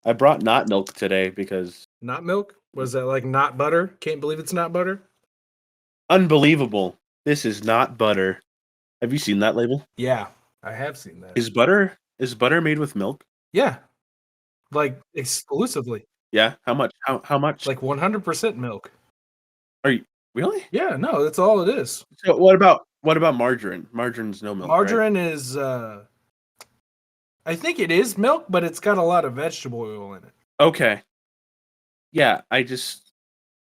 I brought not milk today because Not milk? Was that like not butter? Can't believe it's not butter? unbelievable. This is not butter. Have you seen that label? Yeah, I have seen that. Is butter made with milk? Yeah, like exclusively. Yeah. How much? How much? Like 100% milk. Are you really? Yeah, no, that's all it is. So what about margarine? Margarine's no milk, right? Margarine is I think it is milk, but it's got a lot of vegetable oil in it. Okay. Yeah,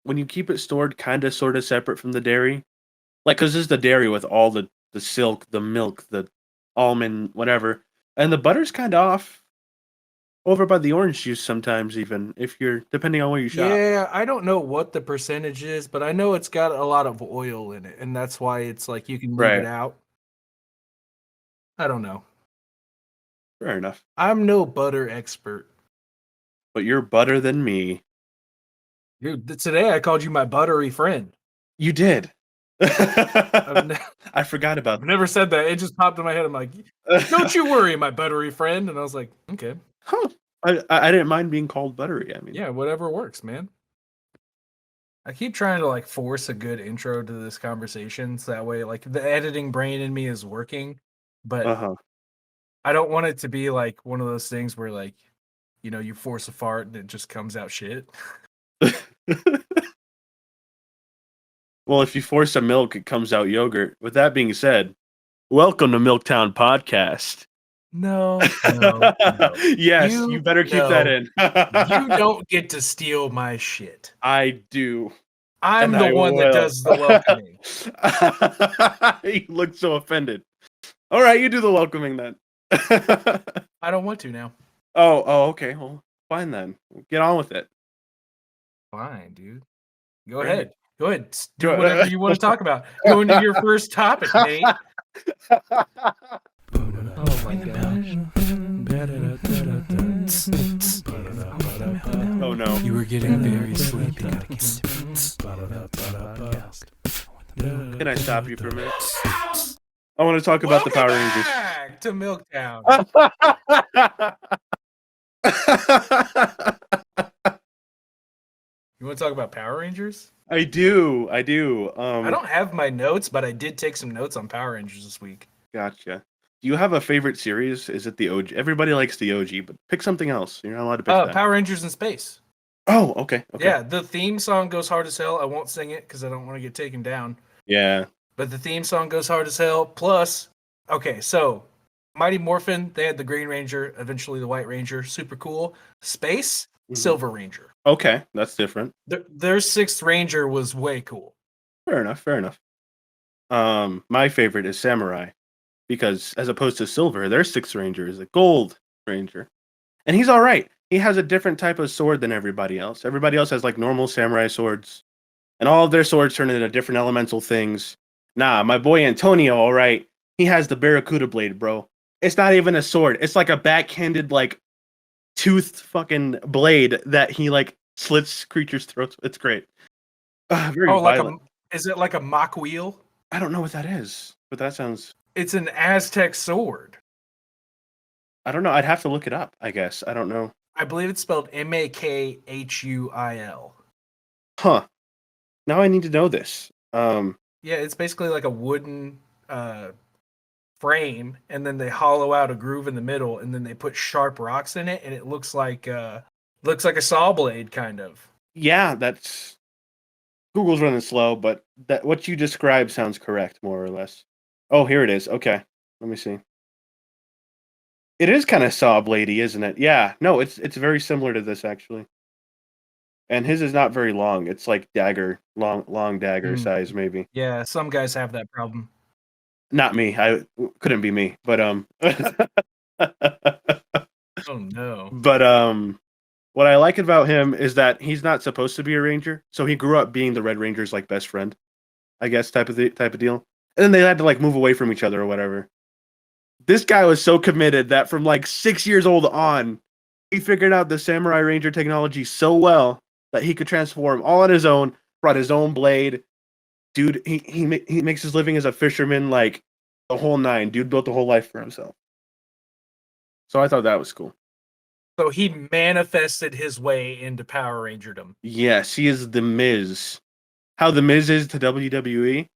when you keep it stored kind of sort of separate from the dairy, like because this is the dairy with all the silk, the milk, the almond, whatever, and the butter's kind of off over by the orange juice sometimes, even if you're depending on where you shop. Yeah, I don't know what the percentage is, but I know it's got a lot of oil in it, and that's why it's like you can leave Right. it out. I don't know. Fair enough. I'm no butter expert. But you're butter than me. Dude, today I called you my buttery friend. You did. I've I forgot about never said that. It just popped in my head. I'm like, that. don't you worry, my buttery friend. And I was like, okay. Huh. I didn't mind being called buttery. I mean, Yeah, whatever works, man. I keep trying to like force a good intro to this conversation so that way like the editing brain in me is working, but I don't want it to be like one of those things where like, you know, you force a fart and it just comes out shit. Well, if you force a milk, it comes out yogurt. With that being said, welcome to Milktown Podcast. No. Yes, you better keep that in. You don't get to steal my shit. I do. I'm the one that does the welcoming. You look so offended. All right, you do the welcoming then. I don't want to now. Oh, okay. Well, fine then. Get on with it. Fine, dude. Go Great. ahead. Go ahead. Do whatever you want to talk about. Go into your first topic, Nate. Oh my gosh. Oh no. You were getting very sleepy. Can I stop you for a minute? I want to talk about the Power Rangers. Back to Milktown. You want to talk about Power Rangers? I do. I don't have my notes, but I did take some notes on Power Rangers this week. Gotcha. Do you have a favorite series? Is it the OG? Everybody likes the OG, but pick something else. You're not allowed to pick that. Power Rangers in Space. Oh, okay. Yeah, the theme song goes hard as hell. I won't sing it because I don't want to get taken down. Yeah. But the theme song goes hard as hell. Plus, okay, so Mighty Morphin, they had the Green Ranger, eventually the White Ranger. Super cool. Space, Silver Ranger. Okay, that's different. Their Sixth Ranger was way cool. Fair enough. My favorite is Samurai, because as opposed to Silver, their Sixth Ranger is a Gold Ranger. And he's all right. He has a different type of sword than everybody else. Everybody else has like normal samurai swords, and all of their swords turn into different elemental things. Nah, my boy Antonio, all right, he has the Barracuda blade, bro. It's not even a sword. It's like a backhanded, like, toothed fucking blade that he, like, slits creatures' throats. It's great. Very violent. Is it like a mock wheel? I don't know what that is, but that sounds... It's an Aztec sword. I don't know. I'd have to look it up, I guess. I don't know. I believe it's spelled Makhul. Huh. Now I need to know this. Yeah, it's basically like a wooden frame, and then they hollow out a groove in the middle, and then they put sharp rocks in it, and it looks like a saw blade, kind of. Yeah, that's... Google's running slow, but that what you described sounds correct, more or less. Oh, here it is. Okay, let me see. It is kind of saw bladey, isn't it? Yeah. No, it's very similar to this actually. And his is not very long. It's like dagger, long dagger size, maybe. Yeah, some guys have that problem. Not me. I couldn't be me. But Oh no. But what I like about him is that he's not supposed to be a ranger, so he grew up being the Red Ranger's like best friend, I guess, type of deal. And then they had to like move away from each other or whatever. This guy was so committed that from like 6 years old on, he figured out the Samurai Ranger technology so well that he could transform all on his own, brought his own blade. Dude, he makes his living as a fisherman, like the whole nine. Dude built the whole life for himself. So I thought that was cool. So he manifested his way into Power Rangerdom. Yes, he is the Miz. How the Miz is to WWE,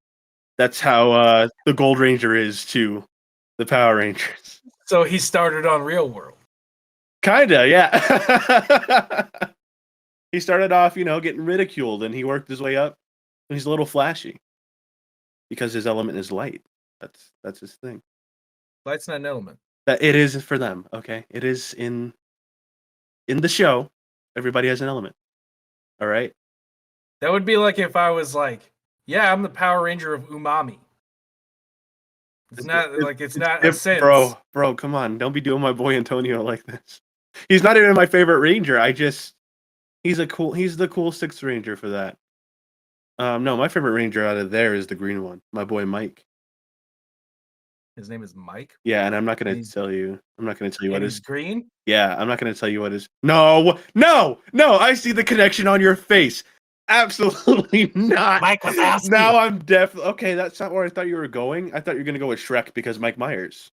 that's how the Gold Ranger is to the Power Rangers. So he started on Real World. Kinda, yeah. He started off, getting ridiculed, and he worked his way up. He's a little flashy because his element is light. That's his thing. Light's not an element. That it is for them. Okay, it is in the show. Everybody has an element. All right. That would be like if I was like, "Yeah, I'm the Power Ranger of umami." It's not a sense. Bro, come on. Don't be doing my boy Antonio like this. He's not even my favorite ranger. He's the cool sixth ranger for that. No, my favorite ranger out of there is the green one. My boy Mike. His name is Mike. Yeah, and I'm not gonna tell you. I'm not gonna tell you what is is green. Yeah, I'm not gonna tell you what is. No, no, no! I see the connection on your face. Absolutely not. Mike Wazowski. Now I'm definitely okay. That's not where I thought you were going. I thought you were gonna go with Shrek because Mike Myers.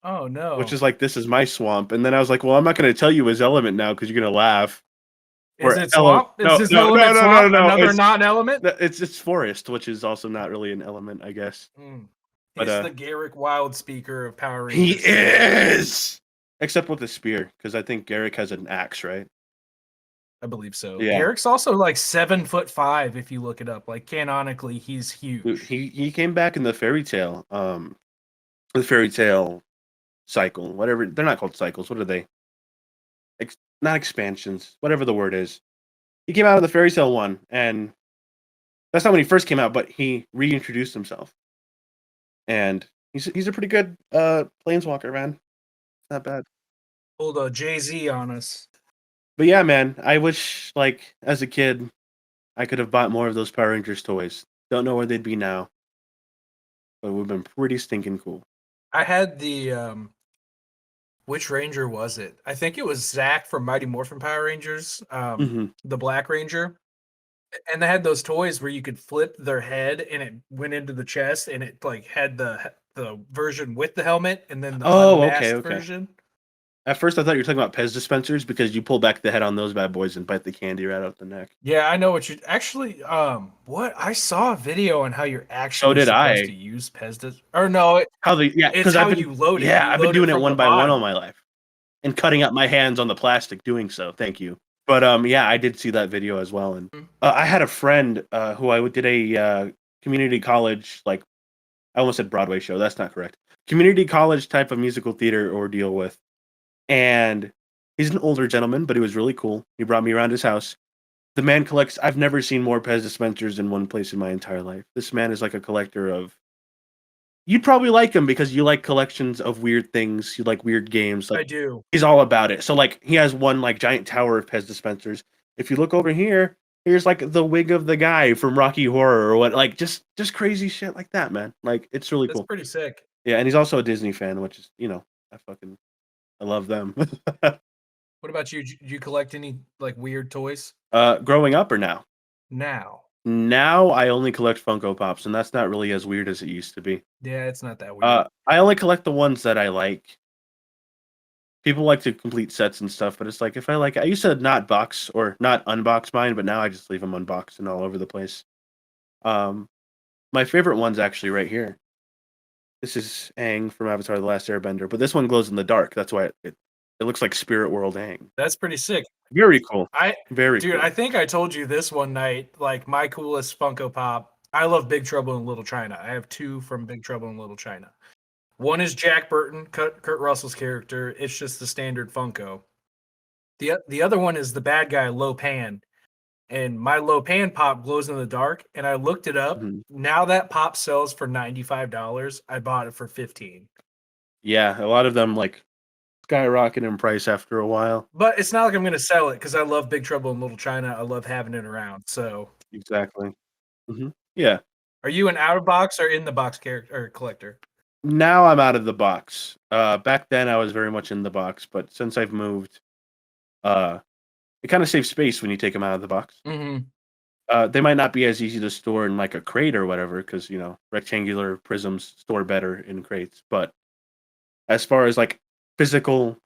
Oh no! Which is like, this is my swamp, and then I was like, well, I'm not gonna tell you his element now because you're gonna laugh. Is it swamp? Is his element swamp? Another non-element? It's forest, which is also not really an element, I guess. He's the Garrick Wild speaker of Power Rangers. He is! Except with the spear, because I think Garrick has an axe, right? I believe so. Yeah. Garrick's also like 7'5" if you look it up. Like canonically, he's huge. Dude, he came back in the fairy tale, cycle, whatever. They're not called cycles. What are they? Not expansions, whatever the word is. He came out of the fairy tale one, and that's not when he first came out, but he reintroduced himself. And he's a pretty good planeswalker, man. Not bad. Pulled Jay-Z on us. But yeah, man, I wish, like, as a kid, I could have bought more of those Power Rangers toys. Don't know where they'd be now, but it would have been pretty stinking cool. I had the which Ranger was it? I think it was Zach from Mighty Morphin Power Rangers, the Black Ranger. And they had those toys where you could flip their head and it went into the chest, and it like had the version with the helmet and then the unmasked version. At first, I thought you were talking about Pez dispensers because you pull back the head on those bad boys and bite the candy right out the neck. Yeah, I know what you actually. What I saw a video on how you're actually supposed to use Pez. Or no, it's how you load it. Yeah, I've been doing it one by one all my life, and cutting up my hands on the plastic doing so. Thank you. But yeah, I did see that video as well, and I had a friend who I did a community college, like, I almost said Broadway show. That's not correct. Community college type of musical theater ordeal with. And he's an older gentleman, but he was really cool. He brought me around his house. The man collects. I've never seen more Pez dispensers in one place in my entire life. This man is like a collector of. You'd probably like him because you like collections of weird things. You like weird games. Like, I do. He's all about it. So like he has one like giant tower of Pez dispensers. If you look over here, here's like the wig of the guy from Rocky Horror or what. Like just crazy shit like that, man. Like it's really cool. That's pretty sick. Yeah, and he's also a Disney fan, which is I love them. What about you? Do you collect any like weird toys? Growing up or now? Now I only collect Funko Pops, and that's not really as weird as it used to be. Yeah, it's not that weird. I only collect the ones that I like. People like to complete sets and stuff, but it's like, if I like, I used to not box or not unbox mine, but now I just leave them unboxed and all over the place. My favorite one's actually right here. This is Aang from Avatar: The Last Airbender, but this one glows in the dark. That's why it looks like Spirit World Aang. That's pretty sick. Very cool. Dude, cool. I think I told you this one night, like my coolest Funko Pop. I love Big Trouble in Little China. I have two from Big Trouble in Little China. One is Jack Burton, Kurt Russell's character. It's just the standard Funko. The other one is the bad guy, Lo Pan. And my Lo Pan Pop glows in the dark, and I looked it up. Now that pop sells for $95. I bought it for $15. Yeah, a lot of them like skyrocket in price after a while. But it's not like I'm going to sell it because I love Big Trouble in Little China. I love having it around. So exactly. Yeah. Are you an out of box or in the box character or collector? Now I'm out of the box. Back then I was very much in the box, but since I've moved, it kind of saves space when you take them out of the box. They might not be as easy to store in like a crate or whatever, because rectangular prisms store better in crates. But as far as like physical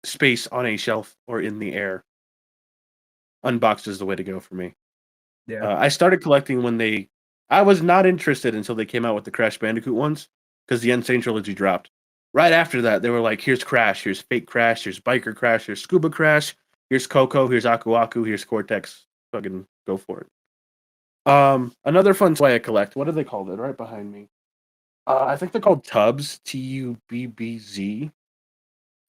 space on a shelf or in the air. Unboxed is the way to go for me. Yeah. I started collecting when I was not interested until they came out with the Crash Bandicoot ones, because the Insane Trilogy dropped. Right after that, they were like, here's Crash, here's Fake Crash, here's Biker Crash, here's Scuba Crash, here's Coco, here's Aku Aku, here's Cortex. Fucking go for it. Another fun toy I collect. What are they called? They're right behind me. I think they're called Tubbs, Tubbz,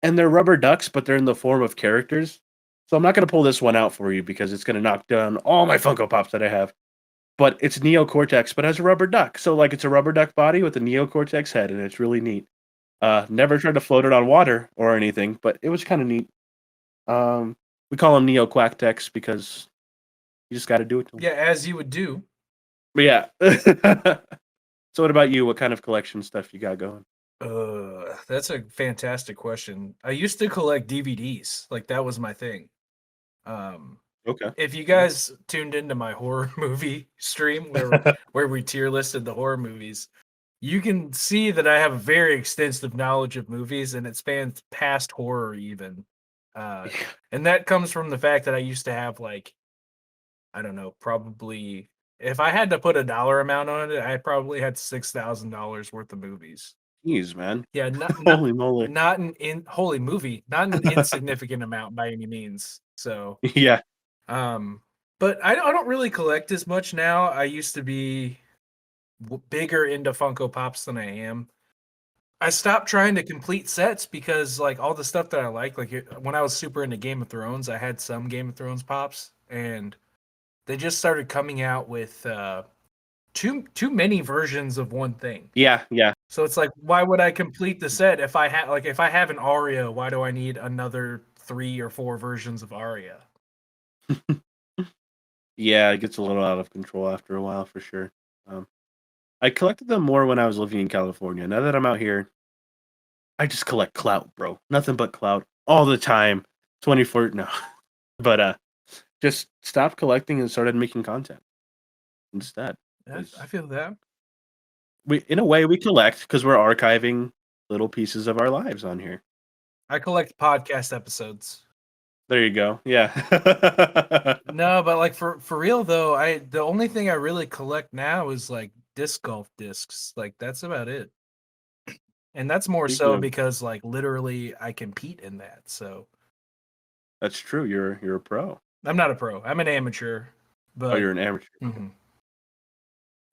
and they're rubber ducks, but they're in the form of characters. So I'm not going to pull this one out for you because it's going to knock down all my Funko Pops that I have. But it's Neo Cortex, but has a rubber duck. So like it's a rubber duck body with a Neo Cortex head, and it's really neat. Never tried to float it on water or anything, but it was kind of neat. We call him Neo Quacktex because you just got to do it to him. Yeah, as you would do. But yeah. So what about you? What kind of collection stuff you got going? That's a fantastic question. I used to collect DVDs. Like that was my thing. Okay. If you guys tuned into my horror movie stream where we tier listed the horror movies, you can see that I have a very extensive knowledge of movies, and it spans past horror even. And that comes from the fact that I used to have like, I don't know, probably if I had to put a dollar amount on it, I probably had $6,000 worth of movies. Jeez, man. Yeah, Holy moly. not an holy movie, not an insignificant amount by any means. So yeah. But I don't really collect as much now. I used to be bigger into Funko Pops than I am. I stopped trying to complete sets because like all the stuff that I like when I was super into Game of Thrones, I had some Game of Thrones pops, and they just started coming out with too many versions of one thing. Yeah. So it's like, why would I complete the set if I have an Arya? Why do I need another 3 or 4 versions of Arya? Yeah, it gets a little out of control after a while for sure. I collected them more when I was living in California. Now that I'm out here, I just collect clout, bro. Nothing but clout all the time. 24 no. But just stopped collecting and started making content instead. Yeah, I feel that. In a way we collect because we're archiving little pieces of our lives on here. I collect podcast episodes. There you go. Yeah. No, but like for real though, the only thing I really collect now is like disc golf discs. Like that's about it. And that's more so because like literally I compete in that. So that's true. You're a pro. I'm not a pro. I'm an amateur. But you're an amateur. Mm-hmm.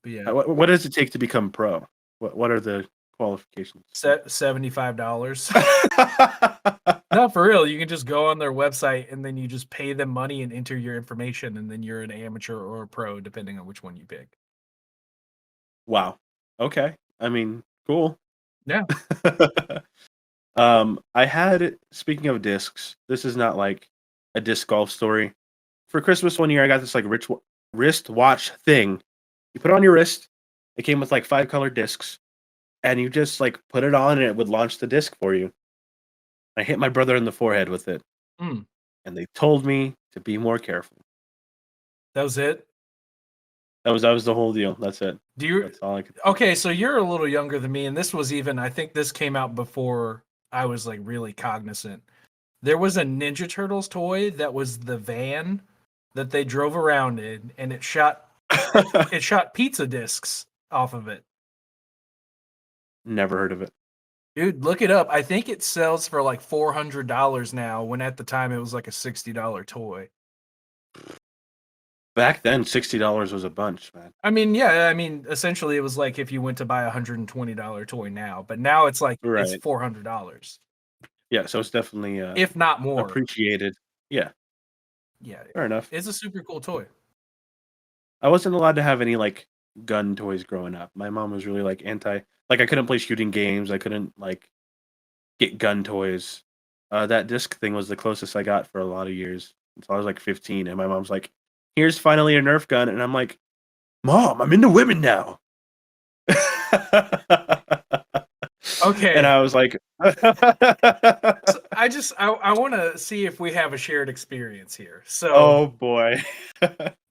But yeah. What does it take to become pro? What are the qualifications? $75. No, for real. You can just go on their website and then you just pay them money and enter your information, and then you're an amateur or a pro, depending on which one you pick. Wow. Okay. I mean, cool. Yeah. I had, speaking of discs, this is not like a disc golf story. For Christmas one year, I got this like wristwatch thing. You put it on your wrist. It came with like 5 colored discs, and you just like put it on, and it would launch the disc for you. I hit my brother in the forehead with it, and they told me to be more careful. That was it. That was the whole deal. That's it. That's all I could. Okay, so you're a little younger than me, and this was even. I think this came out before I was like really cognizant. There was a Ninja Turtles toy that was the van that they drove around in, and it shot pizza discs off of it. Never heard of it. Dude, look it up. I think it sells for like $400 now, when at the time it was like a $60 toy. Back then, $60 was a bunch, man. I mean, yeah. I mean, essentially, it was like if you went to buy a $120 toy now, but now it's like it's $400. Yeah, so it's definitely if not more appreciated. Yeah. Yeah. Fair enough. It's a super cool toy. I wasn't allowed to have any like gun toys growing up. My mom was really like anti. Like I couldn't play shooting games. I couldn't like get gun toys. That disc thing was the closest I got for a lot of years until I was like 15, and my mom's like, "Here's finally a Nerf gun," and I'm like, "Mom, I'm into women now." Okay. And I was like, so I want to see if we have a shared experience here. So, oh boy.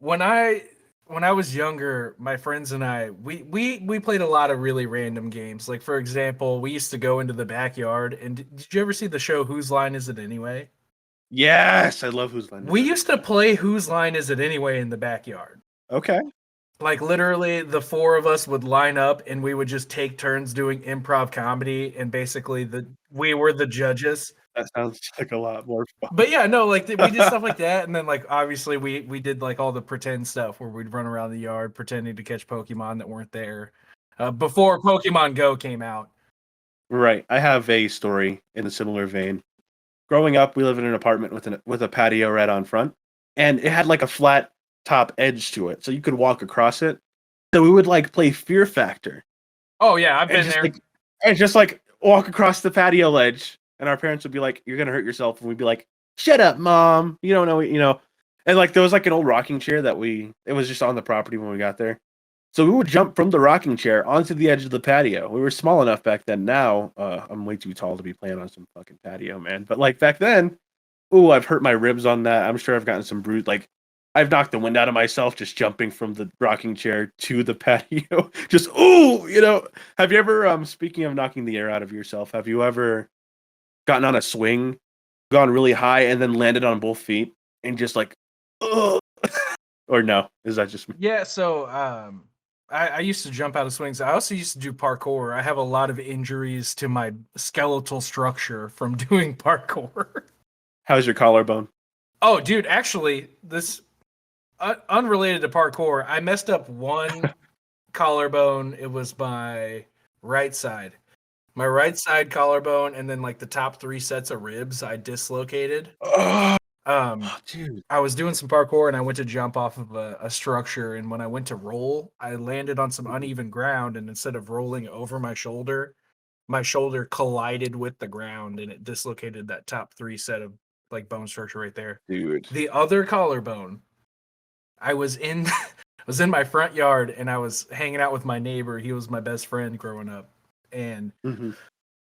when I when I was younger, my friends and I, we played a lot of really random games. Like, for example, we used to go into the backyard. And did you ever see the show Whose Line Is It Anyway? Yes, I love Whose Line Is We It. used to play Whose Line Is It Anyway in the backyard. Okay. Like, literally, the four of us would line up and we would just take turns doing improv comedy, and basically we were the judges. That sounds like a lot more But yeah, no, like we did stuff fun. like that, and then like obviously we did like all the pretend stuff where we'd run around the yard pretending to catch Pokemon that weren't there before Pokemon Go came out. Right. I have a story in a similar vein. Growing up, we lived in an apartment with a patio right on front, and it had like a flat top edge to it, so you could walk across it. So we would like play Fear Factor, Oh yeah, I've and been there. just like walk across the patio ledge, and our parents would be like, "You're gonna hurt yourself," and we'd be like, "Shut up, mom! You don't know, you know." And like there was like an old rocking chair it was just on the property when we got there. So we would jump from the rocking chair onto the edge of the patio. We were small enough back then. Now I'm way too tall to be playing on some fucking patio, man. But like back then, ooh, I've hurt my ribs on that. I'm sure I've gotten some bruise. Like I've knocked the wind out of myself just jumping from the rocking chair to the patio. Just ooh, you know. Have you ever, speaking of knocking the air out of yourself, have you ever gotten on a swing, gone really high, and then landed on both feet and just like, ugh? Or no? Is that just me? Yeah, so I used to jump out of swings. I also used to do parkour. I have a lot of injuries to my skeletal structure from doing parkour. How's your collarbone? Oh, dude, actually, this unrelated to parkour, I messed up one collarbone. It was my right side. My right side collarbone, and then like the top 3 sets of ribs I dislocated. Oh, Um, dude. I was doing some parkour and I went to jump off of a structure, and when I went to roll, I landed on some uneven ground, and instead of rolling over my shoulder collided with the ground and it dislocated that top 3 set of like bone structure right there. Dude. The other collarbone, I was in I was in my front yard and I was hanging out with my neighbor. He was my best friend growing up. And Mhm.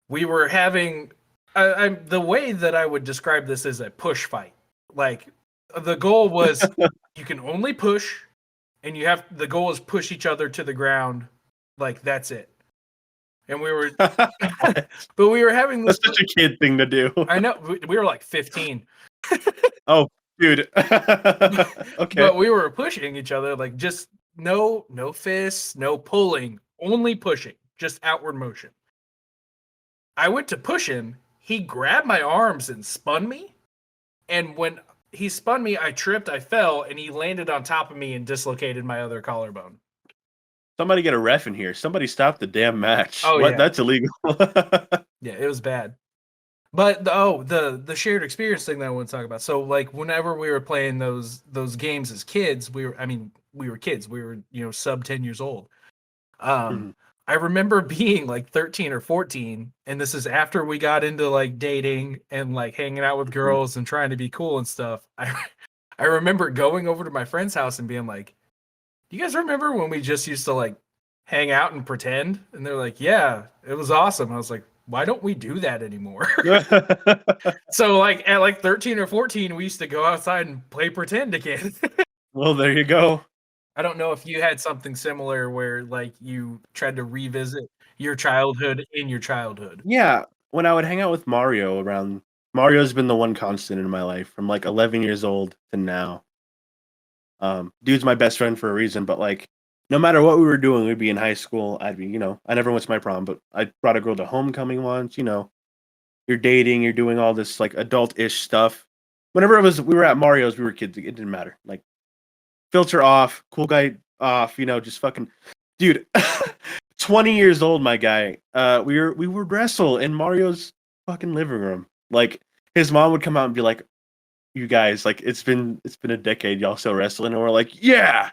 we were having the way that I would describe this is a push fight. Like the goal was you can only push, and the goal is push each other to the ground. Like that's it. And we were but we were having this. That's such a kid thing to do. I know we were like 15. Oh, dude. Okay. But we were pushing each other, like just no fists, no pulling, only pushing, just outward motion. I went to push him, he grabbed my arms and spun me, and when he spun me, I tripped, I fell, and he landed on top of me and dislocated my other collarbone. Somebody get a ref in here. Somebody stop the damn match. Oh What? yeah. That's illegal. Yeah, it was bad. But the shared experience thing that I want to talk about. So like whenever we were playing those games as kids, we were kids. We were, sub 10 years old. Mhm. I remember being like 13 or 14, and this is after we got into like dating and like hanging out with Mhm. girls and trying to be cool and stuff. I remember going over to my friend's house and being like, "Do you guys remember when we just used to like hang out and pretend?" And they're like, "Yeah, it was awesome." I was like, "Why don't we do that anymore?" So like at like 13 or 14, we used to go outside and play pretend again. Well, there you go. I don't know if you had something similar where like you tried to revisit your childhood in your childhood. Yeah, when I would hang out with Mario's been the one constant in my life from like 11 years old to now. Dude's my best friend for a reason, but like no matter what we were doing, we'd be in high school. I'd be, I never went to my prom, but I brought a girl to homecoming once, you're dating, you're doing all this like adult-ish stuff. Whenever we were at Mario's, we were kids, it didn't matter. Like filter off, cool guy off, just fucking dude. 20 years old, my guy. We would wrestle in Mario's fucking living room. Like his mom would come out and be like, "You guys, like it's been a decade, y'all still wrestling," and we're like, "Yeah."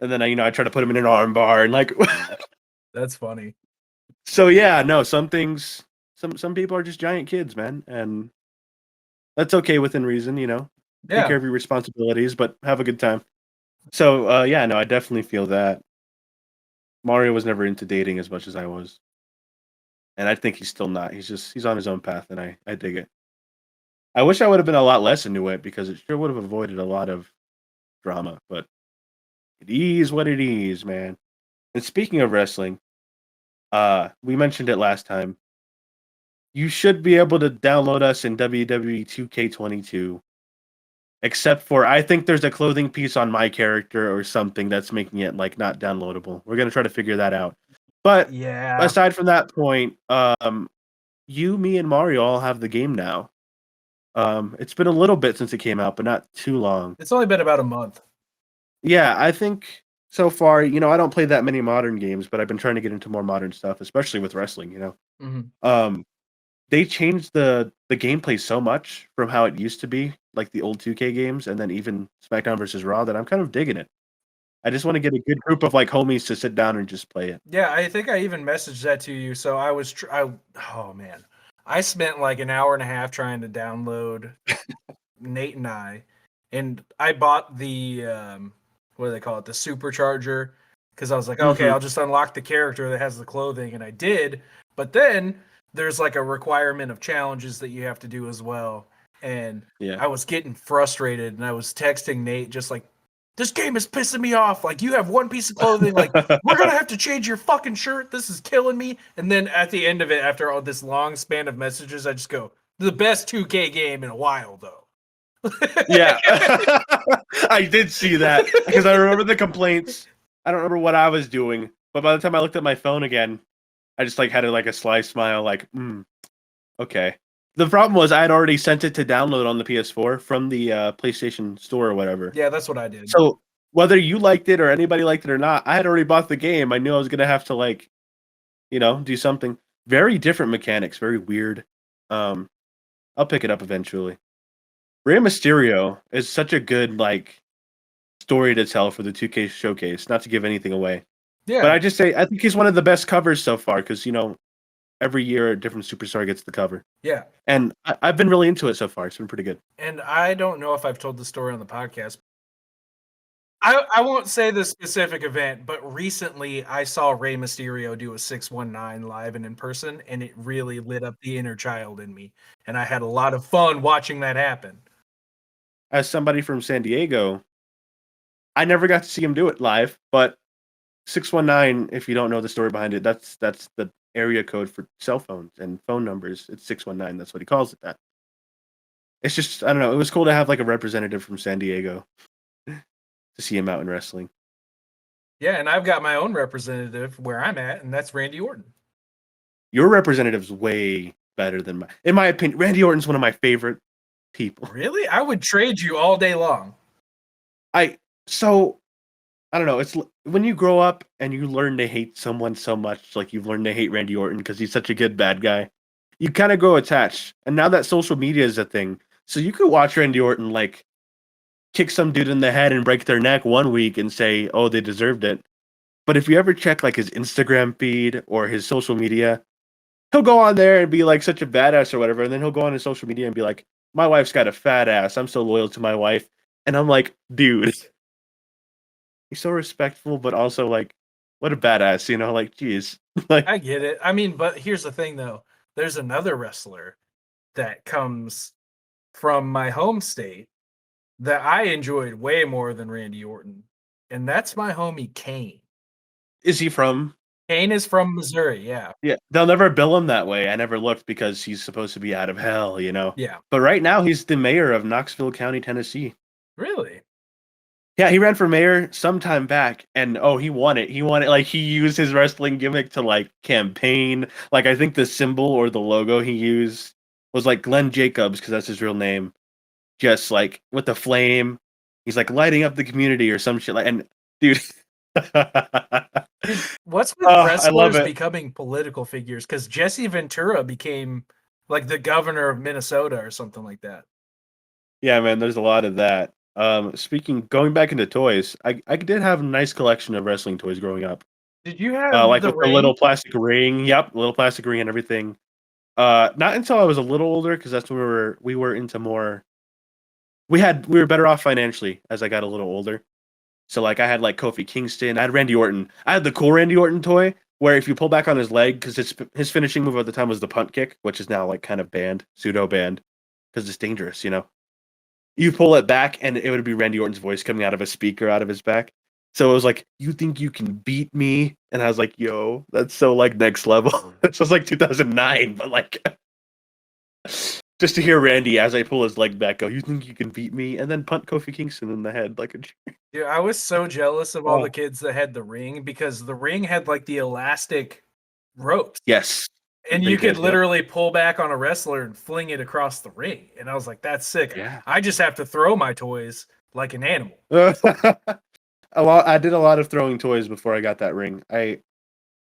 And then I try to put him in an arm bar and like, That's funny. so yeah, no, some things, some people are just giant kids, man, and that's okay within reason, Take Yeah. care of your responsibilities, but have a good time. So yeah, no, I definitely feel that Mario was never into dating as much as I was, and I think he's still not. He's on his own path, and I dig it. I wish I would have been a lot less into it because it sure would have avoided a lot of drama, but It is what it is, man. And speaking of wrestling, we mentioned it last time. You should be able to download us in WWE 2K22. Except for, I think there's a clothing piece on my character or something that's making it like not downloadable. We're gonna try to figure that out. But Yeah. aside from that point, you, me, and Mario all have the game now. It's been a little bit since it came out, but not too long. It's only been about a month. Yeah, I think so far, I don't play that many modern games, but I've been trying to get into more modern stuff, especially with wrestling, Mm-hmm. They changed the gameplay so much from how it used to be, like the old 2K games, and then even SmackDown versus Raw, that I'm kind of digging it. I just want to get a good group of like homies to sit down and just play it. Yeah, I think I even messaged that to you. So oh man, I spent like an hour and a half trying to download Nate and I, and I bought the what do they call it, the supercharger, because I was like, okay, Hmm. I'll just unlock the character that has the clothing, and I did. But then there's like a requirement of challenges that you have to do as well, and Yeah. I was getting frustrated, and I was texting Nate just like, this game is pissing me off. Like, you have one piece of clothing. Like, we're gonna have to change your fucking shirt. This is killing me. And then at the end of it, after all this long span of messages, I just go, the best 2K game in a while, though. Yeah. I did see that because I remember the complaints. I don't remember what I was doing, but by the time I looked at my phone again, I just like had a sly smile, like, okay. The problem was I had already sent it to download on the PS4 from the PlayStation Store or whatever. Yeah, that's what I did. So whether you liked it or anybody liked it or not, I had already bought the game. I knew I was gonna have to like, do something. Very different mechanics, very weird. Um, I'll pick it up eventually. Rey Mysterio is such a good like story to tell for the 2K showcase. Not to give anything away, but Yeah. I think he's one of the best covers so far because every year a different superstar gets the cover. Yeah. And I've been really into it so far. It's been pretty good. And I don't know if I've told the story on the podcast. I won't say the specific event, but recently I saw Rey Mysterio do a 619 live and in person, and it really lit up the inner child in me. And I had a lot of fun watching that happen. As somebody from San Diego, I never got to see him do it live, but 619, if you don't know the story behind it, that's the area code for cell phones and phone numbers. It's 619. That's what he calls it that. It's just, I don't know. It was cool to have like a representative from San Diego to see him out in wrestling. Yeah, and I've got my own representative where I'm at, and that's Randy Orton. Your representative's way better than mine. In my opinion, Randy Orton's one of my favorite people. Really? I would trade you all day long. I don't know. It's when you grow up and you learn to hate someone so much, like you've learned to hate Randy Orton because he's such a good bad guy. You kind of grow attached. And now that social media is a thing, so you could watch Randy Orton like kick some dude in the head and break their neck one week and say, "Oh, they deserved it." But if you ever check like his Instagram feed or his social media, he'll go on there and be like such a badass or whatever, and then he'll go on his social media and be like, "My wife's got a fat ass. I'm so loyal to my wife." And I'm like, dude, he's so respectful, but also like, what a badass, like, geez. Like, I get it. I mean, but here's the thing though. There's another wrestler that comes from my home state that I enjoyed way more than Randy Orton. And that's my homie Kane. is he from? Kane is from Missouri, yeah. Yeah, they'll never bill him that way. I never looked because he's supposed to be out of hell. Yeah. But right now he's the mayor of Knoxville County, Tennessee. Really? Yeah, he ran for mayor sometime back, and he won it. He won it. Like, he used his wrestling gimmick to like campaign. Like, I think the symbol or the logo he used was like Glenn Jacobs, because that's his real name. Just like with the flame, he's like lighting up the community or some shit. Like, and dude, Dude, what's with I love wrestlers it. becoming political figures? Because Jesse Ventura became like the governor of Minnesota or something like that. Yeah, man, there's a lot of that. Going back into toys, I did have a nice collection of wrestling toys growing up. Did you have Like the with the ring? little plastic ring. Yep, little plastic ring and everything. Not until I was a little older, because that's when we were into more. We were better off financially as I got a little older. So like I had like Kofi Kingston, I had Randy Orton. I had the cool Randy Orton toy where if you pull back on his leg, because his finishing move at the time was the punt kick, which is now like kind of banned, pseudo banned, because it's dangerous. You pull it back and it would be Randy Orton's voice coming out of a speaker out of his back. So it was like, you think you can beat me? And I was like, yo, that's so like next level. This was like 2009, but like just to hear Randy as I pull his leg back go, you think you can beat me? And then punt Kofi Kingston in the head like a Dude, I was so jealous of all oh. the kids that had the ring because the ring had like the elastic ropes. Yes. And They you could did, yep. literally pull back on a wrestler and fling it across the ring. And I was like, that's sick. Yeah. I just have to throw my toys like an animal. I did a lot of throwing toys before I got that ring. I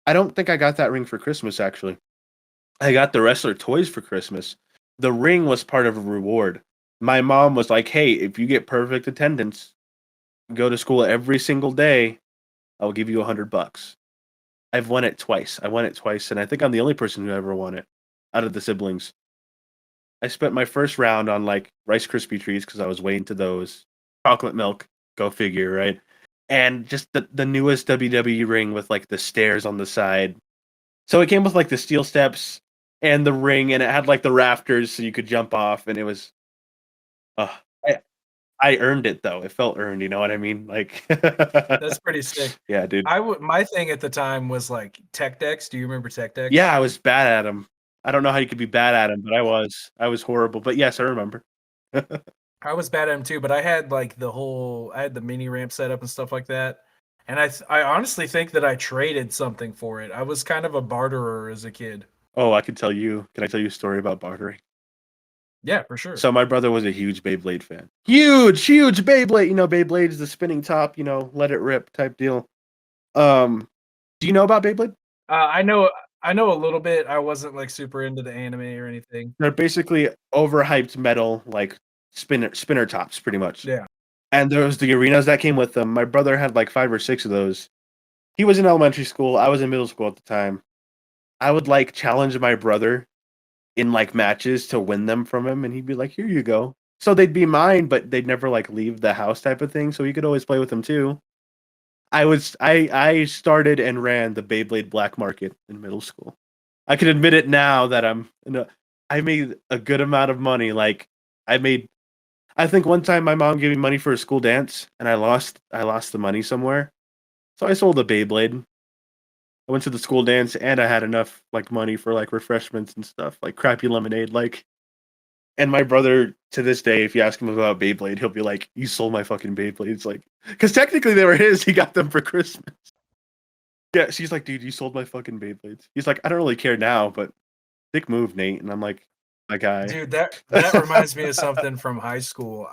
don't think I got that ring for Christmas actually. I got the wrestler toys for Christmas. The ring was part of a reward. My mom was like, "Hey, if you get perfect attendance, go to school every single day, I'll give you $100." I've won it twice. I won it twice, and I think I'm the only person who ever won it out of the siblings. I spent my first round on like Rice Krispie treats because I was way into those. Chocolate milk, go figure, right? And just the newest WWE ring with like the stairs on the side. So it came with like the steel steps and the ring, and it had like the rafters so you could jump off, and it was. Uh, I I earned it though. It felt earned. You know what I mean? Like. That's pretty sick. Yeah, dude. My thing at the time was like tech decks. Do you remember tech decks? Yeah, I was bad at them. I don't know how you could be bad at them, but I was. I was horrible. But yes, I remember. I was bad at them too, but I had like I had the mini ramp set up and stuff like that. And I honestly think that I traded something for it. I was kind of a barterer as a kid. Oh, I can tell you. Can I tell you a story about bartering? Yeah, for sure. So my brother was a huge Beyblade fan. Huge Beyblade. You know, Beyblade is the spinning top, let it rip type deal. Do you know about Beyblade? I know a little bit. I wasn't like super into the anime or anything. They're basically overhyped metal, like spinner tops, pretty much. Yeah. And there was the arenas that came with them. My brother had like 5 or 6 of those. He was in elementary school. I was in middle school at the time. I would like challenge my brother in like matches to win them from him, and he'd be like, "Here you go." So they'd be mine, but they'd never like leave the house type of thing. So he could always play with them too. I started and ran the Beyblade black market in middle school. I can admit it now that I made a good amount of money. Like I think one time my mom gave me money for a school dance, and I lost the money somewhere. So I sold a Beyblade. I went to the school dance, and I had enough like money for like refreshments and stuff, like crappy lemonade, like. And my brother, to this day, if you ask him about Beyblade, he'll be like, "You sold my fucking Beyblades," like, because technically they were his. He got them for Christmas. Yeah, she's like, "Dude, you sold my fucking Beyblades." He's like, "I don't really care now, but dick move, Nate." And I'm like, "My guy." Dude, that reminds me of something from high school.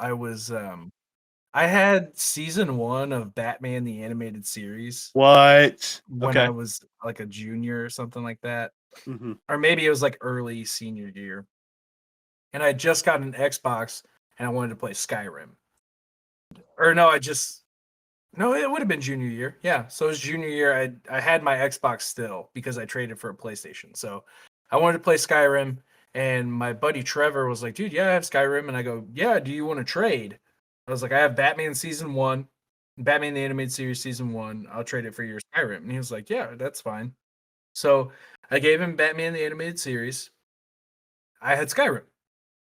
I had season 1 of Batman the Animated Series What? when Okay. I was like a junior or something like that. Mm-hmm. Or maybe it was like early senior year. And I just got an Xbox and I wanted to play Skyrim. Or no, no, it would have been junior year. Yeah. So it was junior year. I had my Xbox still because I traded for a PlayStation. So I wanted to play Skyrim. And my buddy Trevor was like, dude, yeah, I have Skyrim. And I go, yeah, do you want to trade? I was like, I have Batman season 1, Batman the Animated Series season 1. I'll trade it for your Skyrim. And he was like, yeah, that's fine. So I gave him Batman the Animated Series. I had Skyrim.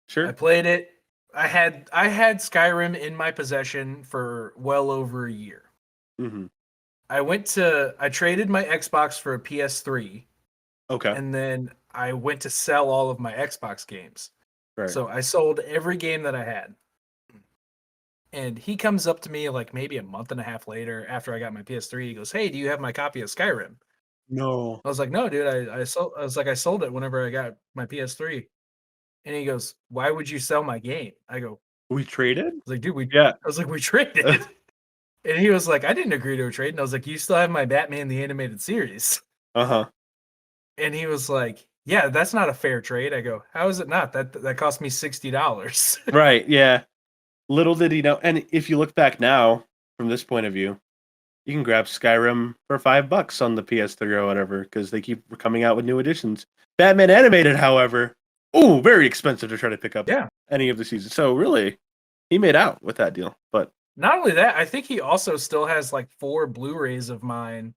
Sure. I played it. I had Skyrim in my possession for well over a year. Mm-hmm. I traded my Xbox for a PS3. Okay. And then I went to sell all of my Xbox games. Right. So I sold every game that I had. And he comes up to me like maybe a month and a half later after I got my PS3. He goes, "Hey, do you have my copy of Skyrim?" No. I was like, "No, dude. I sold it whenever I got my PS3." And he goes, "Why would you sell my game?" I go, We traded? I was like, "Dude, Yeah. I was like, we traded." And he was like, "I didn't agree to a trade." And I was like, "You still have my Batman the Animated Series." Uh-huh. And he was like, "Yeah, that's not a fair trade." I go, "How is it not? That cost me $60." Right, yeah. Little did he know. And if you look back now, from this point of view, you can grab Skyrim for $5 on the PS3 or whatever, because they keep coming out with new editions. Batman Animated, however, very expensive to try to pick up Yeah. any of the seasons. So really, he made out with that deal. But not only that, I think he also still has like 4 Blu-rays of mine.